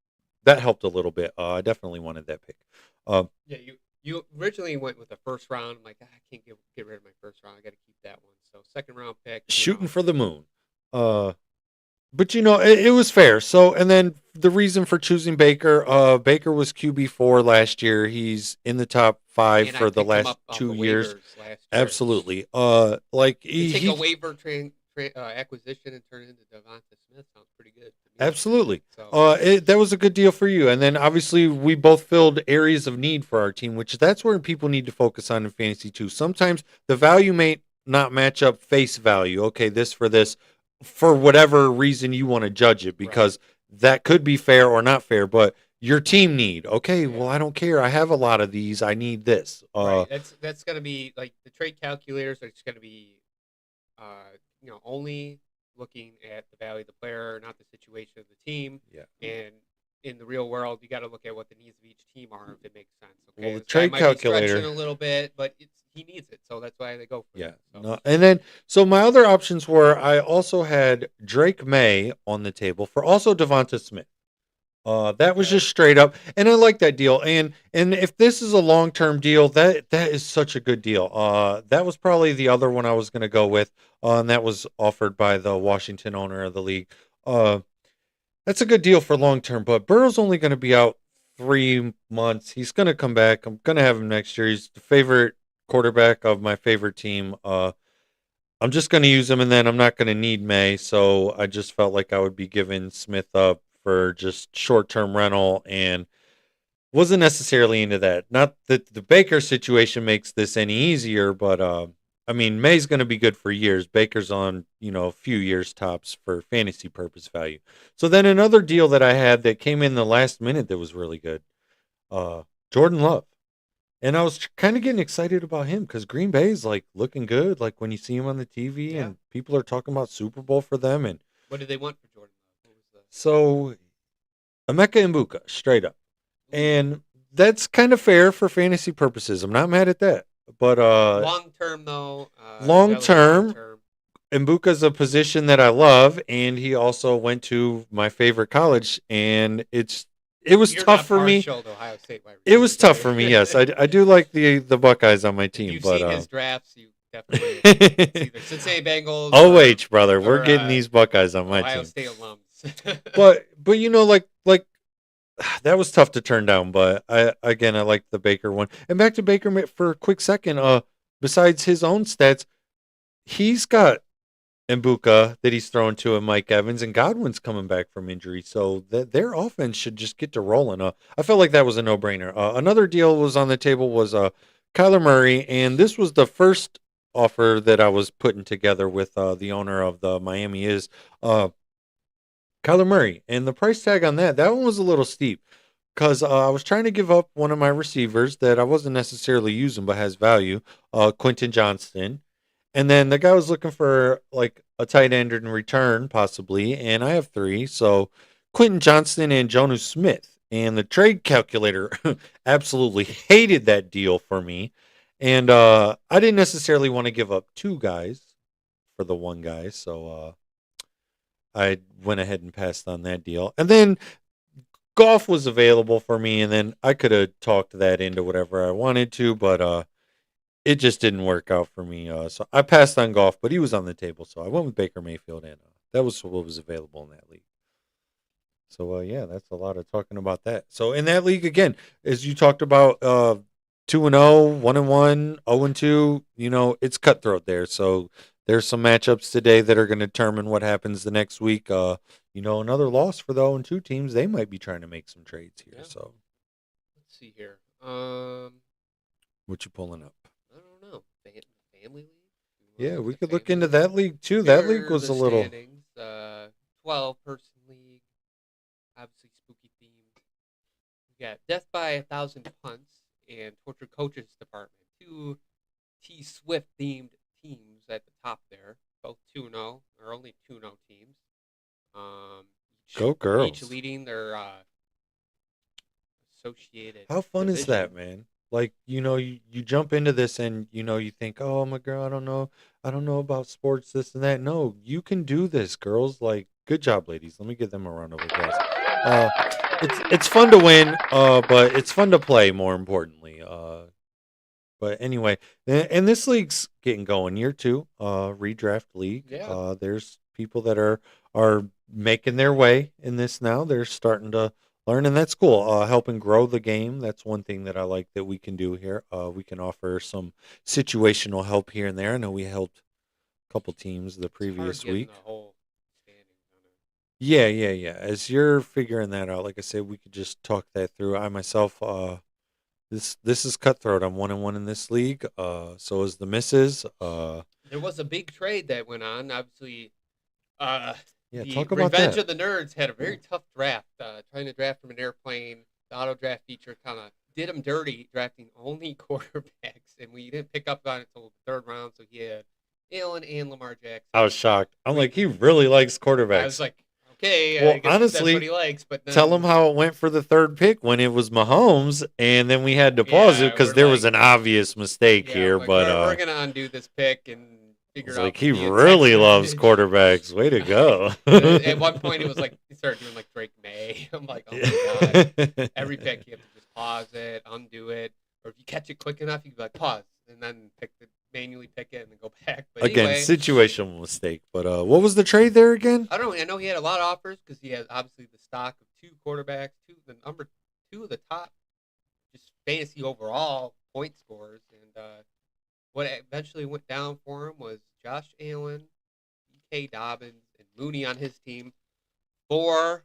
That helped a little bit. I definitely wanted that pick. Yeah, you originally went with the first round. I'm like, I can't get rid of my first round. I got to keep that one. So second round pick. Shooting for the moon. But it was fair. So, and then the reason for choosing Baker, Baker was QB4 last year. He's in the top 5 And I for the picked him last up off 2 the years. waivers last year. Absolutely. To take a waiver acquisition and turn it into Devonta Smith sounds pretty good to me. absolutely. So That was a good deal for you. And then obviously we both filled areas of need for our team, which that's where people need to focus on in fantasy too. Sometimes the value may not match up face value. Okay, this for this. for whatever reason you want to judge it, because that could be fair or not fair, but your team need. Okay, well, I don't care. I have a lot of these. I need this. Right. That's gonna be like the trade calculators are just gonna be, only looking at the value of the player, not the situation of the team. Yeah. And in the real world, you got to look at what the needs of each team are if it makes sense. Okay. Well, the This guy trade might be stretching calculator. a little bit, but he needs it, so that's why they go for Yeah. it. So. No, and then, so my other options were, I also had Drake May on the table for also Devonta Smith. That was Okay. just straight up, and I like that deal. And if this is a long term deal, that is such a good deal. That was probably the other one I was going to go with, and that was offered by the Washington owner of the league. That's a good deal for long term, but Burrow's only going to be out 3 months. He's going to come back. I'm going to have him next year. He's the favorite quarterback of my favorite team. I'm just going to use him, and then I'm not going to need May. So I just felt like I would be giving Smith up for just short-term rental, and wasn't necessarily into that. Not that the Baker situation makes this any easier, but I mean, May's going to be good for years. Baker's on, a few years tops for fantasy purpose value. So then another deal that I had that came in the last minute that was really good, Jordan Love. And I was kind of getting excited about him because Green Bay's like looking good. Like when you see him on the TV and people are talking about Super Bowl for them. And what did they want for Jordan Love? What was so Emeka Mbuka, straight up. And that's kind of fair for fantasy purposes. I'm not mad at that. But long term though. Long term, Mbuka's a position that I love, and he also went to my favorite college, and it was You're tough not for me. partial to Ohio State wide It was receivers, tough right? for me. Yes, I do like the Buckeyes on my team, You've but seen his drafts. You definitely it's either Cincinnati Bengals. OH, brother, we're or, getting these Buckeyes on my Ohio team. State alums. but like that was tough to turn down. But I like the Baker one. And back to Baker for a quick second. Besides his own stats, he's got Mbuka that he's throwing to, and Mike Evans, and Godwin's coming back from injury, so their offense should just get to rolling. I felt like that was a no-brainer. Another deal was on the table was Kyler Murray, and this was the first offer that I was putting together with the owner of the Miami is Kyler Murray, and the price tag on that one was a little steep because I was trying to give up one of my receivers that I wasn't necessarily using but has value, Quentin Johnston. And then the guy was looking for like a tight end in return, possibly, and I have 3. So Quentin Johnston and Jonu Smith. And the trade calculator absolutely hated that deal for me. And I didn't necessarily want to give up 2 guys for the 1 guy. So I went ahead and passed on that deal. And then golf was available for me, and then I could have talked that into whatever I wanted to, but it just didn't work out for me. So I passed on golf, but he was on the table. So I went with Baker Mayfield, and that was what was available in that league. So, yeah, that's a lot of talking about that. So in that league, again, as you talked about, 2-0, 1-1, 0-2, it's cutthroat there. So there's some matchups today that are going to determine what happens the next week. Another loss for the 0-2 teams. They might be trying to make some trades here. Yeah. So Let's see here. what you pulling up? I don't know. Family league? Yeah, we The could look family into that league too. That league was a little. standings. 12-person league. Obviously spooky themed. We got Death by 1,000 Punts and Torture Coaches Department. 2 T Swift themed teams at the top there. Both 2-0, or only 2-0 teams. Go girls. Each leading their associated. How fun is division. that, man? Like, you jump into this and, you think, oh, my girl, I don't know about sports, this and that. No, you can do this, girls. Like, good job, ladies. Let me give them a round of applause. It's fun to win, but it's fun to play, more importantly. But anyway, and this league's getting going. Year 2, redraft league. Yeah. There's people that are making their way in this now. They're starting to learn, and that's cool. Helping grow the game. That's one thing that I like that we can do here. We can offer some situational help here and there. I know we helped a couple teams the previous week. The whole standings on it. Yeah. As you're figuring that out, like I said, we could just talk that through. I myself, this is cutthroat. I'm 1-1 in this league. So is the misses. There was a big trade that went on. Obviously, Yeah, The talk about Revenge that. of the Nerds had a very tough draft. Trying to draft from an airplane. The auto draft feature kind of did him dirty, drafting only quarterbacks, and we didn't pick up on it until the third round. So he had Allen and Lamar Jackson. I was shocked. I'm like, he really likes quarterbacks. I was like, okay, Well, I guess that's honestly, what he likes. But then, tell him how it went for the third pick when it was Mahomes, and then we had to pause it Yeah, because we're there was like- an obvious mistake yeah, here. like, But we're gonna undo this pick and I figure was out like, he the really entire- loves quarterbacks. Way to go! At one point, it was like he started doing like Drake May. I'm like, oh my god! Every pick you have to just pause it, undo it, or if you catch it quick enough, you can be like pause and then manually pick it and then go back. But Again, anyway, situational mistake. But what was the trade there again? I don't know. I know he had a lot of offers because he had obviously the stock of two quarterbacks, the number two of the top, just fantasy overall point scorers, and what eventually went down for him was Josh Allen, K. Dobbins, and Mooney on his team for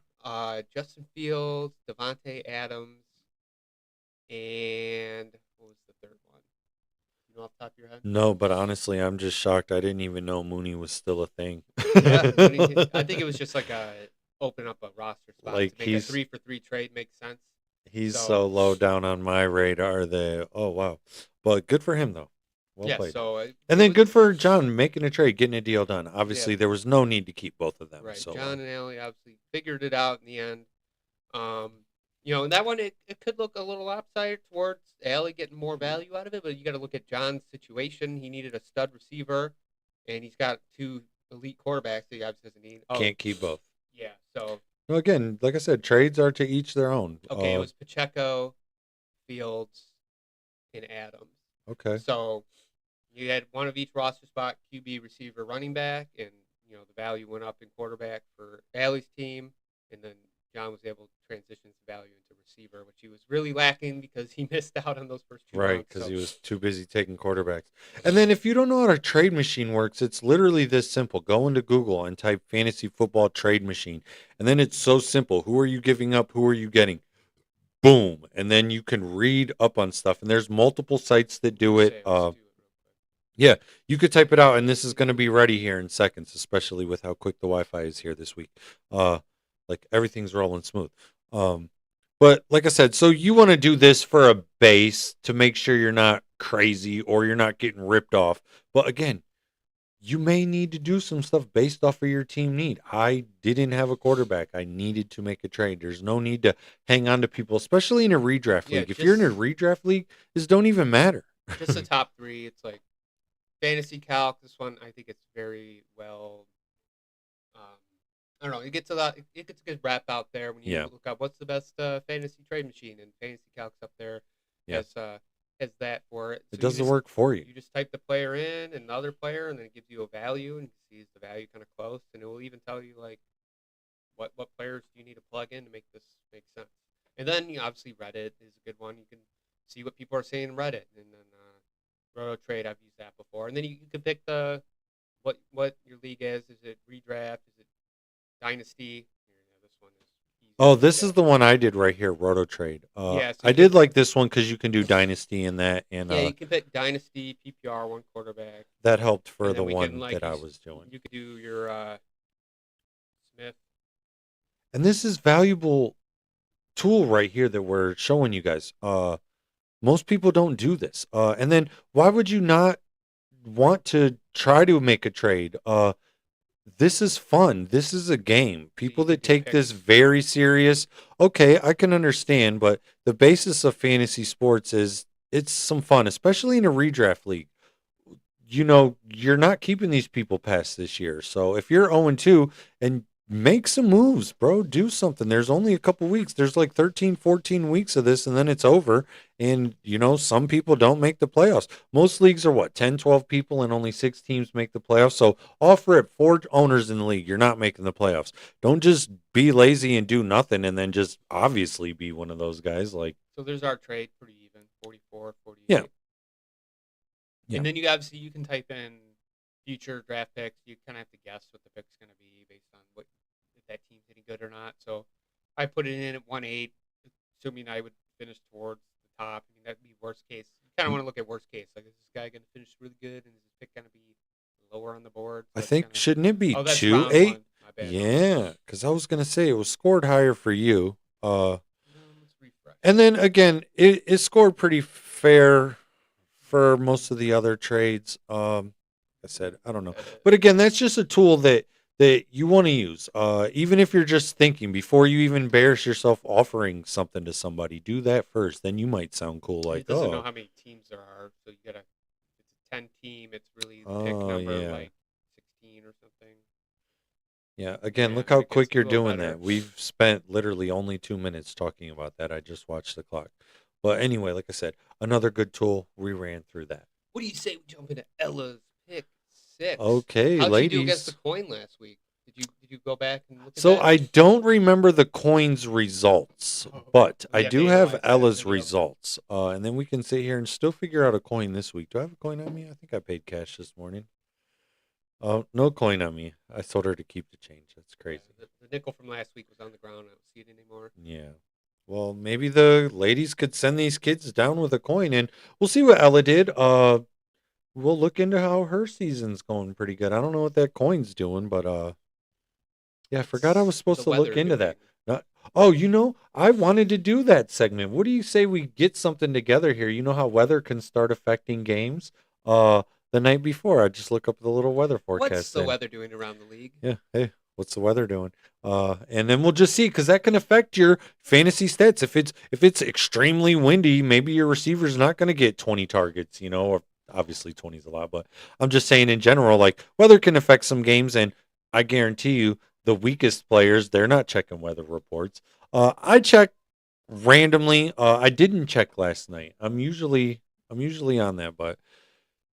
Justin Fields, Devontae Adams, and what was the third one? You know off the top of your head? No, but honestly, I'm just shocked. I didn't even know Mooney was still a thing. Yeah, I think it was just like open up a roster spot Like, to make a he's- 3-for-3 trade make sense. He's So- so low down on my radar. Oh wow, but good for him though. Well yeah, played. so And then good for John making a trade, getting a deal done. Obviously, Yeah. there was no need to keep both of them. Right, So John and Allie obviously figured it out in the end. And that one it could look a little lopsided towards Allie getting more value out of it, but you got to look at John's situation. He needed a stud receiver, and he's got two elite quarterbacks that he obviously doesn't need. can't keep both. Yeah, so Well, again, like I said, trades are to each their own. okay, it was Pacheco, Fields, and Adams. Okay. So you had one of each roster spot, QB, receiver, running back, and the value went up in quarterback for Allie's team, and then John was able to transition his value into receiver, which he was really lacking because he missed out on those first two Right, rounds. because So- he was too busy taking quarterbacks. And then if you don't know how a trade machine works, it's literally this simple. Go into Google and type fantasy football trade machine. And then it's so simple. Who are you giving up? Who are you getting? Boom. And then you can read up on stuff. And there's multiple sites that do it. Say, let's do it real quick. Yeah, you could type it out, and this is going to be ready here in seconds, especially with how quick the Wi-Fi is here this week. Like everything's rolling smooth. But like I said, so you want to do this for a base to make sure you're not crazy or you're not getting ripped off. But again, you may need to do some stuff based off of your team need. I didn't have a quarterback. I needed to make a trade. There's no need to hang on to people, especially in a redraft Yeah, league. If you're in a just- redraft league, this don't even matter. Just the top three. It's like fantasy calc. This one, I think it's very well. I don't know. It gets a lot. It gets a good rap out there when you Yeah. look up what's the best fantasy trade machine, and fantasy calc's up there. Yeah. Has that for it. It So does you the just- work for you. You just type the player in and the other player, and then it gives you a value, and you see is the value kind of close, and it will even tell you like what players do you need to plug in to make this make sense. And then obviously Reddit is a good one. You can see what people are saying in Reddit, and then Roto Trade, I've used that before, and then you can pick the what your league is. Is it redraft? Is it dynasty? Yeah, this one is easy. Oh, this Yeah. is the one I did right here, Roto Trade. Yeah, so I you did can- like this one because you can do Dynasty in that, and Yeah, you can pick dynasty, PPR, one quarterback. that helped for And the then we one can, that I was doing. You could do your Smith. And this is valuable tool right here that we're showing you guys. Most people don't do this. And then why would you not want to try to make a trade? This is fun. This is a game. People you that can take pick- this very serious, okay, I can understand, but the basis of fantasy sports is it's some fun, especially in a redraft league. You're not keeping these people past this year. So if you're 0-2 and make some moves, bro, do something. There's only a couple weeks. There's like 13, 14 weeks of this, and then it's over. And, some people don't make the playoffs. Most leagues are what, 10, 12 people, and only 6 teams make the playoffs. So offer it 4 owners in the league. You're not making the playoffs. Don't just be lazy and do nothing and then just obviously be one of those guys. Like, So there's our trade, pretty even, 44, 48. Yeah. Yeah. And then you obviously you can type in future draft picks. You kind of have to guess what the pick's going to be based on if that team's any good or not. So I put it in at 1-8, assuming I would finish towards the top. I mean, that'd be worst case. You kind of want to look at worst case. Like, is this guy going to finish really good, and is his pick going to be lower on the board? So I that's think, kinda- shouldn't it be Oh, that's 2-8? round one. bad. Yeah, because I was gonna say it was scored higher for you. Let's refresh. And then again, it scored pretty fair for most of the other trades. I said I don't know, but again, that's just a tool that you want to use. Even if you're just thinking before you even embarrass yourself offering something to somebody, do that first. Then you might sound cool, like it doesn't know oh, how many teams there are, so you gotta. It's a 10 team. It's really pick oh number yeah, like 16 or something. yeah. Again, Yeah, look then how it gets quick a you're little doing better. that. We've spent literally only 2 minutes talking about that. I just watched the clock. But anyway, like I said, another good tool. We ran through that. What do you say we jump into Ella's pick 6? Okay, How'd she do against the ladies. coin last week? Did you go back and look at So that? I don't remember the coins results, Oh, but we I have to do have analyze that Ella's video. results. And then we can sit here and still figure out a coin this week. Do I have a coin on me? I think I paid cash this morning. Oh, no coin on me. I told her to keep the change. That's crazy. The nickel from last week was on the ground. I don't see it anymore. Yeah. Well, maybe the ladies could send these kids down with a coin, and we'll see what Ella did. We'll look into how her season's going pretty good. I don't know what that coin's doing, but yeah, I forgot I was supposed to look into that. Oh, I wanted to do that segment. What do you say we get something together here? You know how weather can start affecting games? The night before, I just look up the little weather forecast. What's the thing. weather doing around the league? Yeah. Hey, what's the weather doing? And then we'll just see because that can affect your fantasy stats. If it's extremely windy, maybe your receiver's not going to get 20 targets. Or obviously 20 is a lot, but I'm just saying in general, like weather can affect some games, and I guarantee you, the weakest players, they're not checking weather reports. I check randomly. I didn't check last night. I'm usually on that, but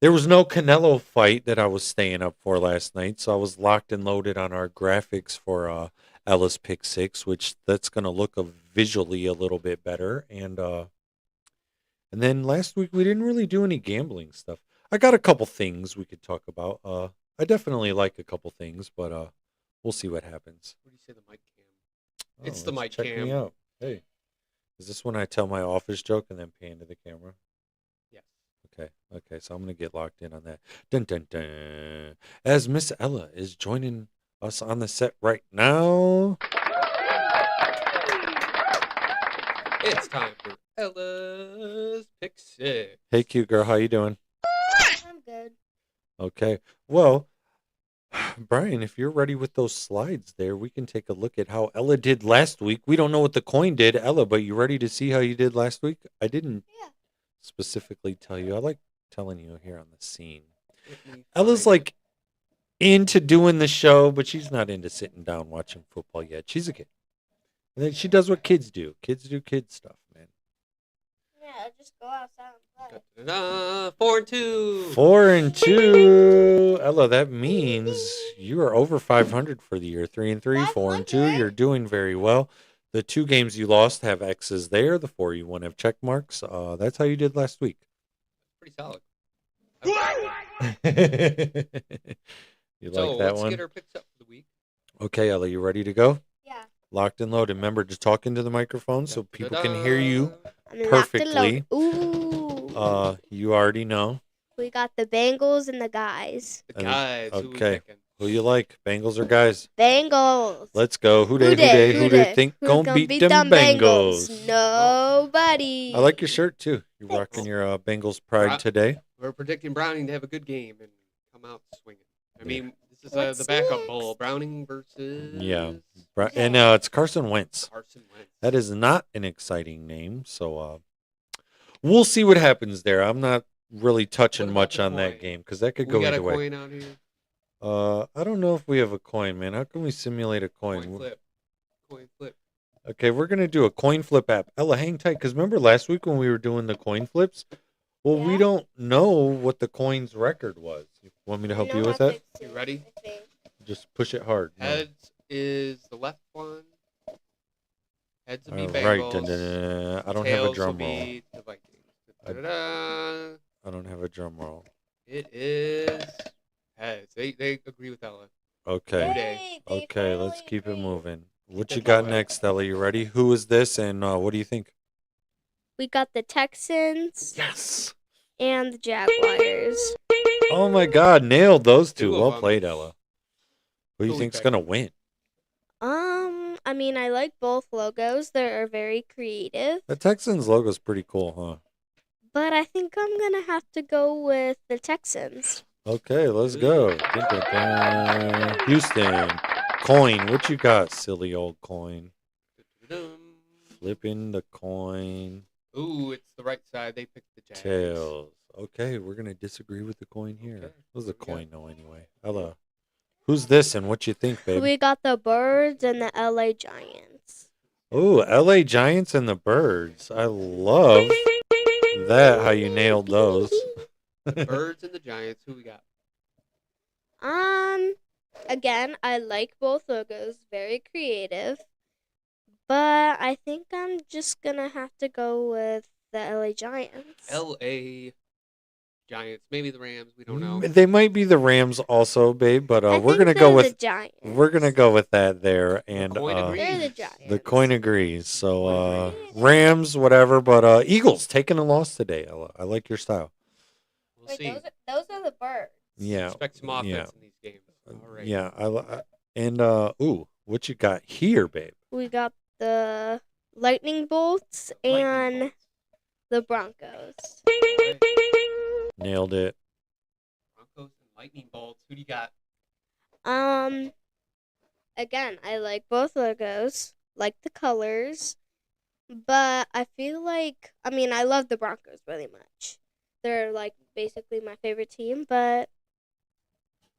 there was no Canelo fight that I was staying up for last night, so I was locked and loaded on our graphics for Ella's Pick 6, which that's going to look visually a little bit better. And then last week we didn't really do any gambling stuff. I got a couple things we could talk about. I definitely like a couple things, but we'll see what happens. What do you say the mic cam? It's the mic check cam. me out. Hey, is this when I tell my office joke and then pan to the camera? Yes. Okay, so I'm going to get locked in on that. Dun, dun, dun. As Miss Ella is joining us on the set right now. It's time for Ella's Pick 6. Hey, cute girl, how you doing? I'm good. Okay, well, Brian, if you're ready with those slides there, we can take a look at how Ella did last week. We don't know what the coin did, Ella, but you ready to see how you did last week? I didn't specifically tell you. I like telling you here on the scene. Ella's like into doing the show, but she's not into sitting down watching football yet. She's a kid. And then she does what kids do. Kids do kid stuff, man. Yeah, just go outside and play. 4-2. 4-2. Ella, that means you are over 500 for the year. 3-3, That's 4-2. good. You're doing very well. The 2 games you lost have X's there. The 4 you won have check marks. That's how you did last week. Pretty solid. You So like that let's one? get our picks up for the week. Okay, Ella, you ready to go? Yeah. Locked and loaded. Remember to talk into the microphone so people can hear you I'm locked and perfectly. loaded. Ooh. You already know. We got the Bengals and the guys. The guys. Who we Okay. picking? Who you like? Bengals or guys? Bengals. Let's go. Who they think Who's gonna beat them Bengals? Nobody. I like your shirt too. You're rocking your Bengals pride today. We're predicting Browning to have a good game and come out swinging. I mean, this is What's the backup next? bowl. Browning versus And it's Carson Wentz. Carson Wentz. That is not an exciting name, so we'll see what happens there. I'm not really touching What about much the on that coin? game because that could We go got either a way. coin out here. I don't know if we have a coin, man. How can we simulate a coin? Coin flip. Coin flip. Okay, we're gonna do a coin flip app. Ella, hang tight, because remember last week when we were doing the coin flips? Well, we Yeah. don't know what the coin's record was. You want me to help you with that? You ready? Just push it hard. No. Heads is the left one. Heads will be All Bengals. right. Dun-dun-dun. I don't have a Tails drum will roll. be the Vikings. Da-da-da. I don't have a drum roll. It is heads. They agree with Ella. Okay. Hey, Okay, let's keep it moving. What you That's got all right. next, Ella? You ready? Who is this, and what do you think? We got the Texans Yes. and the Jaguars. Oh my God, nailed those two. Two of Well them. played, Ella. Who do you Who we think's pick? gonna win? I mean, I like both logos. They're very creative. The Texans logo's pretty cool, huh? But I think I'm going to have to go with the Texans. Okay, let's go. Dun, dun, dun. Houston. Coin. What you got, silly old coin? Dum. Flipping the coin. Ooh, it's the right side. They picked the Jags. Tails. Okay, we're going to disagree with the coin here. Okay, What does the what we got? coin know anyway? Hello. Who's this and what you think, babe? We got the Birds and the LA Giants. Oh, LA Giants and the Birds. I love that, how you nailed those. Birds and the Giants. Who we got? Again, I like both logos. Very creative. But I think I'm just going to have to go with the LA Giants. L.A. Giants. Maybe the Rams. We don't know. They might be the Rams also, babe, but I we're think gonna go they're with the Giants. we're gonna go with that there, and coin agrees. They're the Giants. the coin agrees. So Rams, whatever, but Eagles taking a loss today. Ella. I like your style. We'll Wait, see. those are the Birds. Yeah, Expect some offense yeah. in these games. All right. yeah. And ooh, what you got here, babe? We got the Lightning Bolts Lightning and bolts. the Broncos. All right. Nailed it. Broncos and lightning bolts. Who do you got? Again, I like both logos, like the colors, but I feel like, I mean, I love the Broncos really much. They're like basically my favorite team, but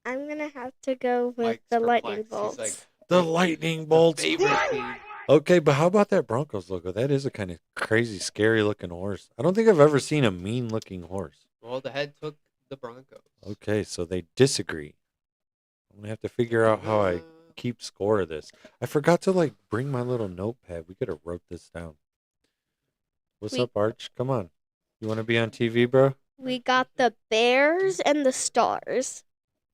I'm gonna have to go with Mike's the Lightning perplexed. He's Bolts. like, The Lightning the Bolts. favorite team. Okay, but how about that Broncos logo? That is a kind of crazy, scary looking horse. I don't think I've ever seen a mean looking horse. Well, the head took the Broncos. Okay, so they disagree. I'm gonna have to figure out how I keep score of this. I forgot to like bring my little notepad. We could have wrote this down. What's We- up, Arch? Come on. You want to be on TV, bro? We got the Bears and the Stars.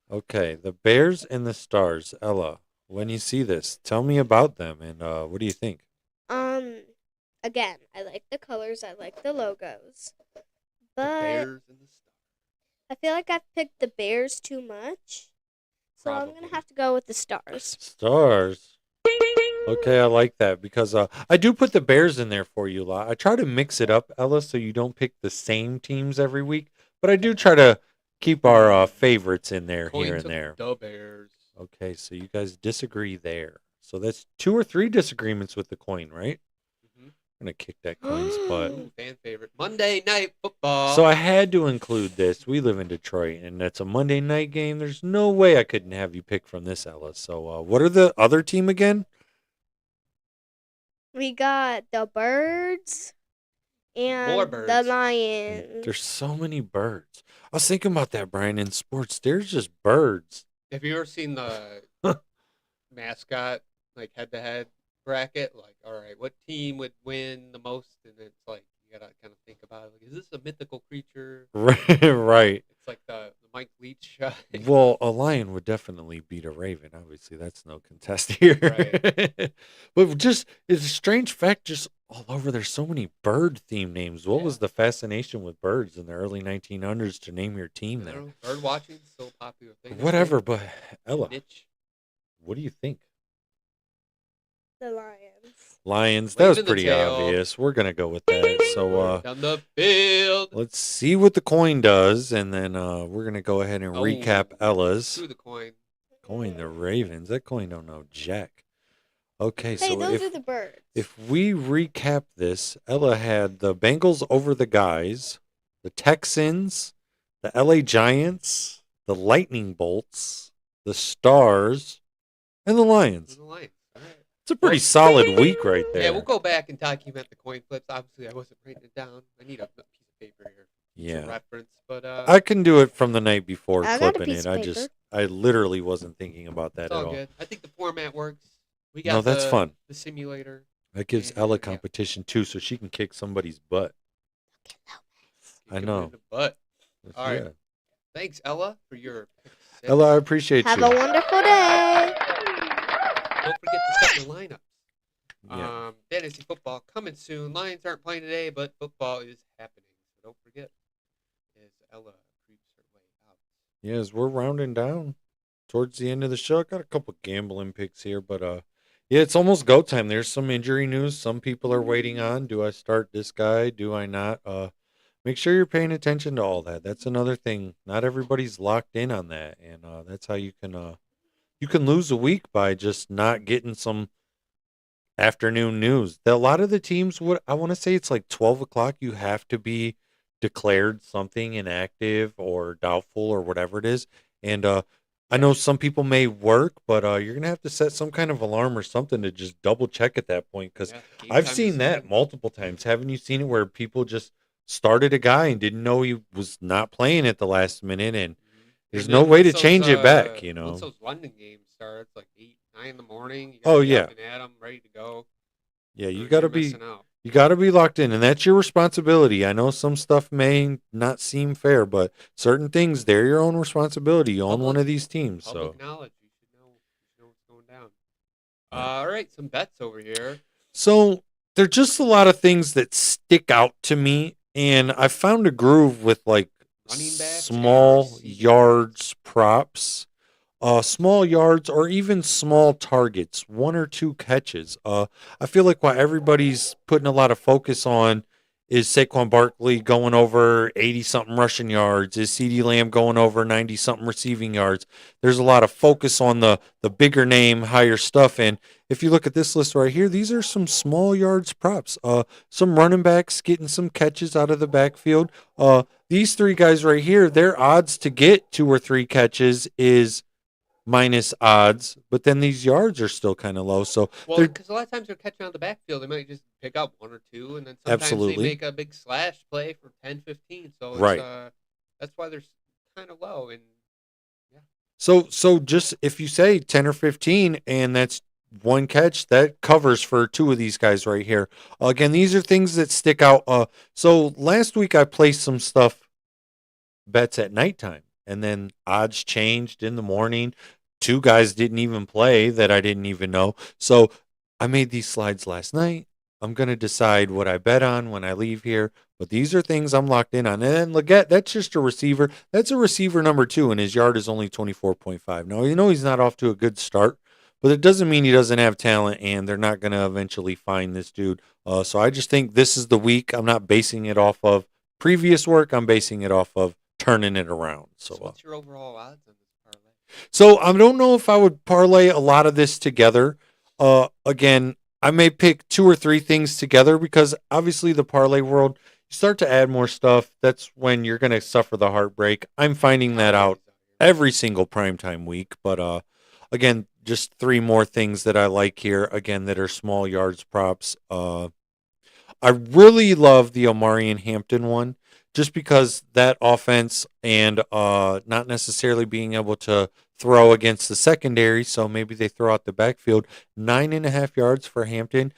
Okay, the Bears and the Stars. Ella, when you see this, tell me about them and what do you think? Again, I like the colors, I like the logos, The but Bears and the Stars. I feel like I've picked the Bears too much, so I'm Probably. gonna have to go with the Stars. Stars. Okay, I like that because I do put the Bears in there for you a lot. I try to mix it up, Ella, so you don't pick the same teams every week. But I do try to keep our favorites in there Coin here and took there. The Bears. Okay, so you guys disagree there. So that's 2 or 3 disagreements with the coin, right? Mhm. I'm gonna kick that coin's butt. Ooh, fan favorite. Monday Night Football. So I had to include this. We live in Detroit, and that's a Monday night game. There's no way I couldn't have you pick from this, Ella. So what are the other team again? We got the Birds and More the birds. Lions. There's so many birds. I was thinking about that, Brian. In sports, there's just birds. Have you ever seen the mascot, like head-to-head bracket? Like, all right, what team would win the most? And it's like, you gotta kind of think about it. Like, is this a mythical creature? Right. It's like the Mike Leach. Well, a lion would definitely beat a raven. Obviously, that's no contest here. Right. But just it's a strange fact. Just all over, there's so many bird themed names. What Yeah. was the fascination with birds in the early 1900s to name your team I that? don't know. Bird watching still a popular thing. Whatever. But Ella, Niche. what do you think? The Lions. Lions. That was Waving the pretty tail. obvious. We're gonna go with that. So Down the field. let's see what the coin does, and then we're gonna go ahead and Oh. recap Ella's Through the coin. coin. The Ravens. That coin don't know jack. Okay, Hey, so those are the Birds. if we recap this, Ella had the Bengals over the Guys, the Texans, the LA Giants, the Lightning Bolts, the Stars, and the Lions. The Lions. All right. It's a pretty solid week right there. Yeah, we'll go back and document the coin flips. Obviously, I wasn't writing it down. I need a piece of paper here for Yeah. reference. But I can do it from the night before I got a clipping piece it. of I literally wasn't thinking about that it's at all all. good. I think the format works. We got No, that's fun. the simulator. That gives Yeah, Ella yeah. competition too, so she can kick somebody's butt. I Kick 'em know. in the butt. All right. Yeah. Thanks, Ella, for your pick six. Ella, I appreciate Have you. a wonderful day. Don't forget to set your lineups. Yeah. Fantasy football coming soon. Lions aren't playing today, but football is happening. So don't forget as Ella creeps her way out. Yeah, as we're rounding down towards the end of the show, I got a couple gambling picks here, but Yeah, it's almost go time. There's some injury news. Some people are waiting on. Do I start this guy? Do I not? Make sure you're paying attention to all that. That's another thing. Not everybody's locked in on that, and that's how you can lose a week by just not getting some afternoon news. A lot of the teams, what I want to say, it's like 12 o'clock. You have to be declared something inactive or doubtful or whatever it is. And I know some people may work, but you're gonna have to set some kind of alarm or something to just double check at that point. Because Yeah, game I've time seen that decision. multiple times. Haven't you seen it where people just started a guy and didn't know he was not playing at the last minute, and there's And no then way to change it back, you once know? those London games start, it's like 8, 9 in the morning. You gotta Oh be up yeah. and at 'em, ready to go, Yeah, or you're missing out. you gotta be locked in, and that's your responsibility. I know some stuff may not seem fair, but certain things they're your own responsibility. You own one of these teams, Public so knowledge. You should know what's going down. All right, some bets over here. so there're just a lot of things that stick out to me, and I found a groove with like Running backs and small receiving yards props. Small yards or even small targets, one or two catches. I feel like what everybody's putting a lot of focus on is Saquon Barkley going over 80 something rushing yards, is CeeDee Lamb going over 90 something receiving yards. There's a lot of focus on the bigger name, higher stuff. And if you look at this list right here, these are some small yards props. Some running backs getting some catches out of the backfield. These three guys right here, their odds to get two or three catches is minus odds, but then these yards are still kind of low. So Well, they're because a lot of times they're catching out of the backfield. They might just pick up one or two, and then sometimes they absolutely make a big slash play for 10, 15. So it's right. that's why they're kind of low. And yeah, So just if you say 10 or 15 and that's one catch, that covers for two of these guys right here. Again, these are things that stick out. So last week I placed some stuff bets at nighttime, and then odds changed in the morning. Two guys didn't even play that I didn't even know. So I made these slides last night. I'm going to decide what I bet on when I leave here. But these are things I'm locked in on. And then Leggett, that's just a receiver. That's a receiver number 2, and his yard is only 24.5. Now, you know he's not off to a good start, but it doesn't mean he doesn't have talent, and they're not going to eventually find this dude. So I just think this is the week. I'm not basing it off of previous work. I'm basing it off of turning it around. so what's your overall odds on this parlay? So I don't know if I would parlay a lot of this together. Again, I may pick two or three things together because obviously the parlay world, you start to add more stuff. That's when you're going to suffer the heartbreak. I'm finding that out every single primetime week. But again, just three more things that I like here. Again, that are small yards props. I really love the Omarion Hampton one just because that offense and not necessarily being able to throw against the secondary. So maybe they throw out the backfield. 9.5 yards for Hampton.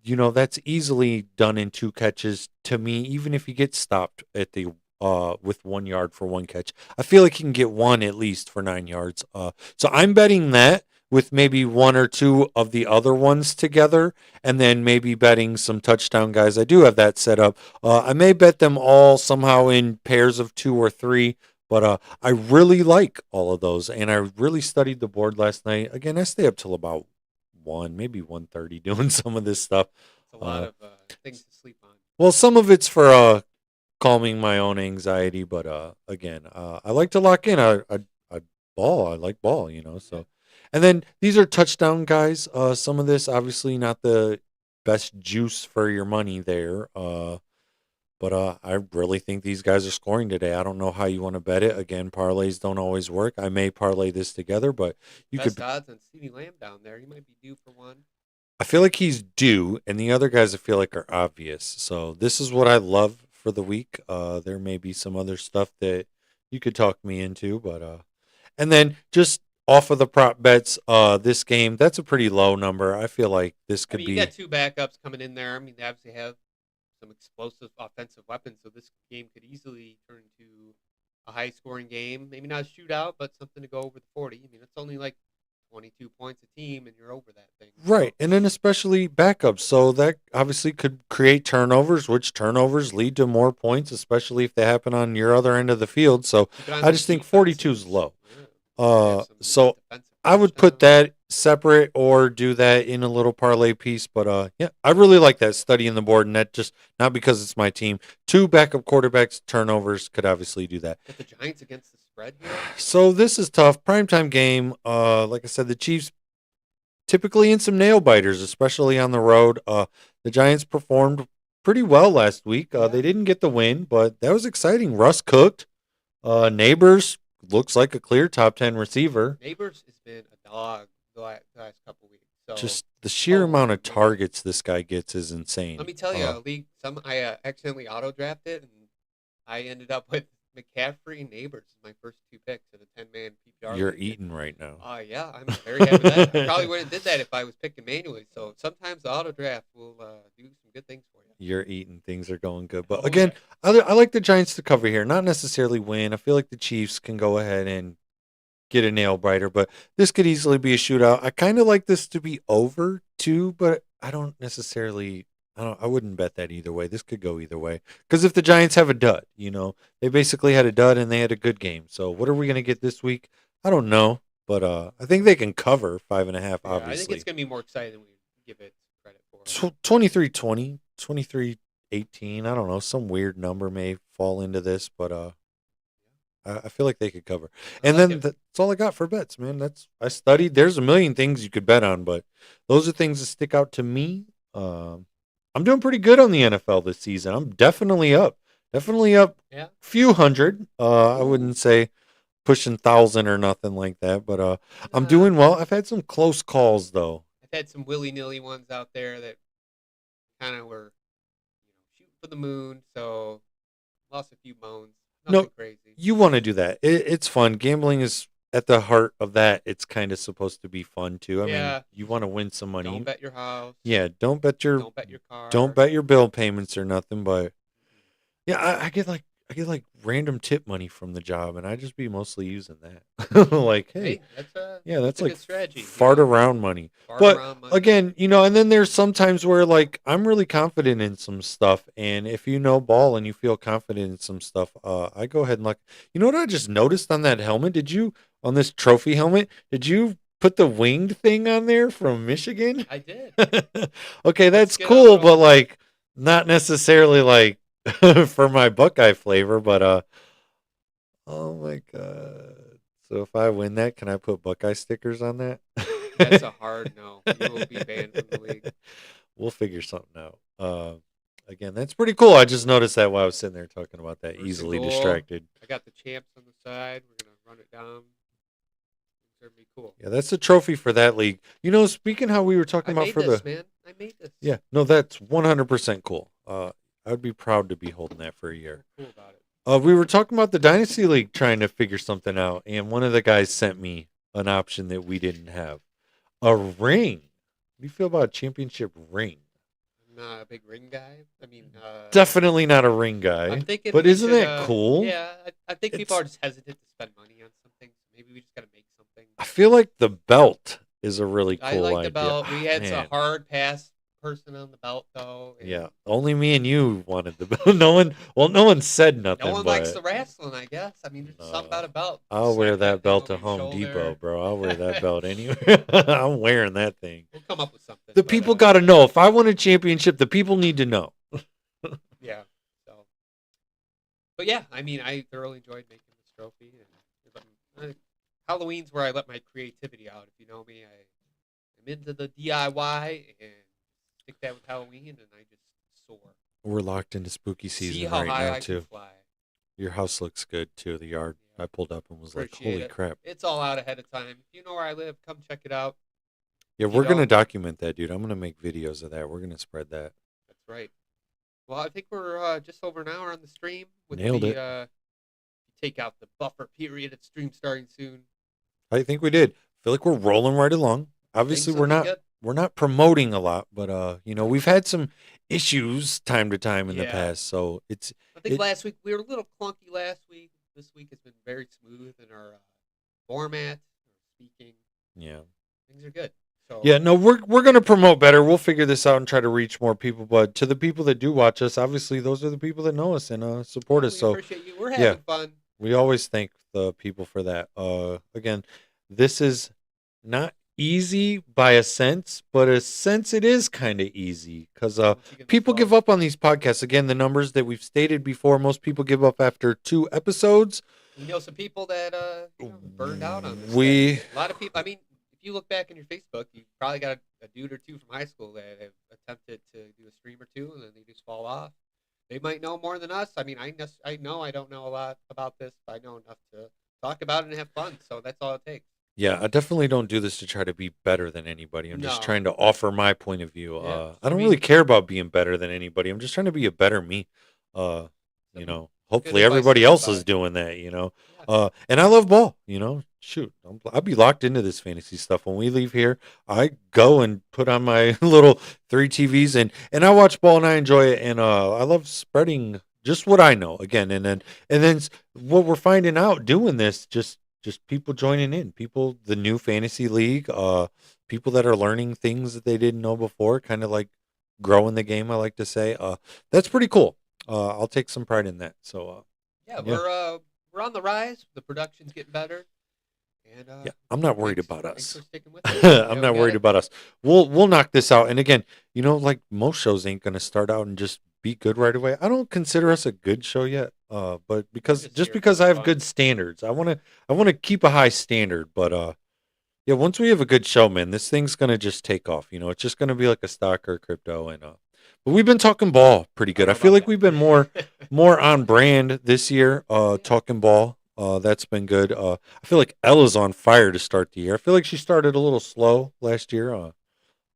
You know, that's easily done in two catches to me, even if he gets stopped at the with 1 yard for one catch. I feel like he can get one at least for 9 yards. So I'm betting that with maybe one or two of the other ones together, and then maybe betting some touchdown guys. I do have that set up. I may bet them all somehow in pairs of two or three, but I really like all of those, and I really studied the board last night. Again, I stay up till about 1, maybe 1:30 doing some of this stuff. It's a lot of things to sleep on. Well, some of it's for calming my own anxiety, but again, I like to lock in a ball. I like ball, you know. So, and then these are touchdown guys. Some of this obviously not the best juice for your money there. But I really think these guys are scoring today. I don't know how you want to bet it. Again, parlays don't always work. I may parlay this together, but you Best could. odds on CeeDee Lamb down there. He might be due for one. I feel like he's due, and the other guys I feel like are obvious. So this is what I love for the week. There may be some other stuff that you could talk me into, but and then just off of the prop bets, this game that's a pretty low number. I feel like this I could mean, be you got two backups coming in there. I mean, they obviously have some explosive offensive weapons, so this game could easily turn into a high-scoring game. Maybe not a shootout, but something to go over the 40. I mean, it's only like 22 points a team, and you're over that thing. right, and then especially backups. So that obviously could create turnovers, which turnovers lead to more points, especially if they happen on your other end of the field. So Keep it on I some just think 42 is defenses. low. Yeah. Have some So defensive I would put touchdowns. that separate or do that in a little parlay piece. But yeah, I really like that studying the board, and that just not because it's my team. Two backup quarterbacks turnovers could obviously do that. But the Giants against the spread here. So this is tough. Primetime game. Like I said, the Chiefs typically in some nail biters, especially on the road. The Giants performed pretty well last week. They didn't get the win, but that was exciting. Russ cooked. Neighbors looks like a clear top 10 receiver. Neighbors has been a dog the last couple weeks. So Just the sheer amount of targets this guy gets is insane. let me tell you, a league. I accidentally auto drafted, and I ended up with McCaffrey and Neighbors as my first two picks in a 10-man PPR. You're league. eating right now. Yeah, I'm very happy with that. I probably wouldn't have did that if I was picking manually. So sometimes the auto draft will do some good things for you. You're eating. Things are going good. But Oh, again, I like the Giants to cover here. Not necessarily win. I feel like the Chiefs can go ahead and get a nail biter, but this could easily be a shootout. I kind of like this to be over too, but I don't necessarily. I wouldn't bet that either way. This could go either way. Because if the Giants have a dud, they basically had a dud and they had a good game. So what are we going to get this week? I don't know, but I think they can cover 5.5. Yeah, Obviously, I think it's gonna be more exciting than we give it credit for. 23-20, 23-18. I don't know. Some weird number may fall into this, but I feel like they could cover. And like then it. that's all I got for bets, man. I studied. There's a million things you could bet on, but those are things that stick out to me. I'm doing pretty good on the NFL this season. I'm definitely up. Yeah. Few hundred. I wouldn't say pushing 1,000 or nothing like that, but I'm doing well. I've had some close calls though. I've had some willy-nilly ones out there that kind of were shooting for the moon, so lost a few bones. Nothing crazy. You want to do that. It's fun. Gambling is at the heart of that. It's kind of supposed to be fun too. I mean, you want to win some money. Don't bet your house. Yeah, don't bet your car. Don't bet your bill payments or nothing. But yeah, I get like random tip money from the job, and I just be mostly using that. Like, hey, that's a like good strategy. Fart around money. Again, and then there's sometimes where like I'm really confident in some stuff, and if you know ball and you feel confident in some stuff, I go ahead and like, you know what I just noticed on that helmet? On this trophy helmet? Did you put the winged thing on there from Michigan? I did. Okay, that's cool, but like not necessarily like for my Buckeye flavor, but oh my god. So if I win that, can I put Buckeye stickers on that? That's a hard no. You will be banned from the league. We'll figure something out. Again, that's pretty cool. I just noticed that while I was sitting there talking about that, easily distracted. I got the champs on the side. We're gonna run it down. It's gonna be cool. Yeah, that's the trophy for that league. Speaking how we were talking about for man. I made this. Yeah, no, that's 100% cool. I would be proud to be holding that for a year. Cool about it. We were talking about the Dynasty League trying to figure something out, and one of the guys sent me an option that we didn't have. A ring. What do you feel about a championship ring? I'm not a big ring guy. I mean, definitely not a ring guy. I'm thinking but isn't that cool? Yeah, I think people are just hesitant to spend money on something. So maybe we just got to make something. I feel like the belt is a really cool idea. I like the belt. We had a hard pass person on the belt though. Yeah, only me and you wanted the belt. No one said nothing. No one likes the wrestling, I guess. I mean, there's something about a belt. I'll wear that belt to Home Depot, bro. I'll wear that belt anywhere. I'm wearing that thing. We'll come up with something. The people got to know. If I win a championship, the people need to know. Yeah. So, but yeah, I mean, I thoroughly enjoyed making this trophy. And Halloween's where I let my creativity out. If you know me, I'm into the DIY and stick that with Halloween, and I just soar. We're locked into spooky season right now too. Your house looks good too. The yard. I pulled up and was like, "Holy crap!" It's all out ahead of time. If you know where I live, come check it out. Yeah, we're gonna document that, dude. I'm gonna make videos of that. We're gonna spread that. That's right. Well, I think we're just over an hour on the stream. Nailed it. Take out the buffer period. It's stream starting soon. I think we did. I feel like we're rolling right along. Obviously, we're not promoting a lot, but we've had some issues time to time in the past. So I think last week we were a little clunky. Last week, this week has been very smooth in our format, speaking. Yeah, things are good. So yeah, no, we're gonna promote better. We'll figure this out and try to reach more people. But to the people that do watch us, obviously those are the people that know us and support us. So appreciate you. We're having fun. We always thank the people for that. Again, this is not easy by a sense, but a sense it is kind of easy because Once you get in the people give flow. up on these podcasts. Again, the numbers that we've stated before, most people give up after 2 episodes. We know some people that burned out on this We thing. A lot of people. I mean, if you look back in your Facebook, you probably got a dude or two from high school that have attempted to do a stream or two, and then they just fall off. They might know more than us. I mean, I know I don't know a lot about this, but I know enough to talk about it and have fun. So that's all it takes. Yeah, I definitely don't do this to try to be better than anybody. I'm just No. trying to offer my point of view. Yeah, I I don't mean- really care about being better than anybody. I'm just trying to be a better me. Some Hopefully advice everybody to else live is by. doing that, Yeah. And I love ball, shoot, I'll be locked into this fantasy stuff. When we leave here, I go and put on my little 3 TVs and I watch ball and I enjoy it. And, I love spreading just what I know again. And then what we're finding out doing this, just people joining in, people, the new fantasy league, people that are learning things that they didn't know before, kind of like growing the game. I like to say, that's pretty cool. I'll take some pride in that. So, Yeah, Yeah. we're on the rise. The production's getting better, and yeah, I'm not worried thanks- about thanks us. for sticking with it. I'm Yeah, not we worried got it. about us. We'll knock this out. And again, like most shows ain't gonna start out and just be good right away. I don't consider us a good show yet. But Just here because for I have fun. good standards, I wanna keep a high standard. But yeah, once we have a good show, man, this thing's gonna just take off. It's just gonna be like a stock or crypto. And but we've been talking ball pretty good. I don't know feel about like we've been more on brand this year. Yeah. Talking ball. That's been good. I feel like Ella's on fire to start the year. I feel like she started a little slow last year.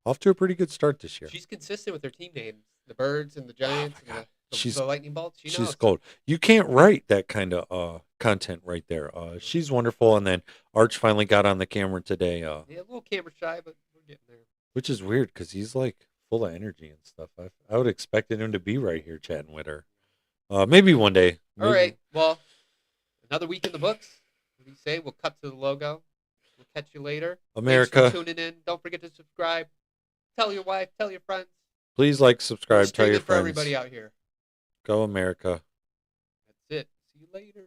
Off to a pretty good start this year. She's consistent with her team names, the Birds and the Giants and She's- the Lightning Bolts. She She's knows. gold. You can't write that kind of content right there. She's wonderful. And then Arch finally got on the camera today. Yeah, a little camera shy, but we're getting there. Which is weird because he's like full of energy and stuff. I would expected him to be right here chatting with her. Maybe one day. All Maybe- right. Well, another week in the books. What do you say? We'll cut to the logo. We'll catch you later. America. Thanks for tuning in. Don't forget to subscribe. Tell your wife. Tell your friends. Please like, We're subscribe, tell streaming your for friends. everybody out here. Go America. That's it. See you later.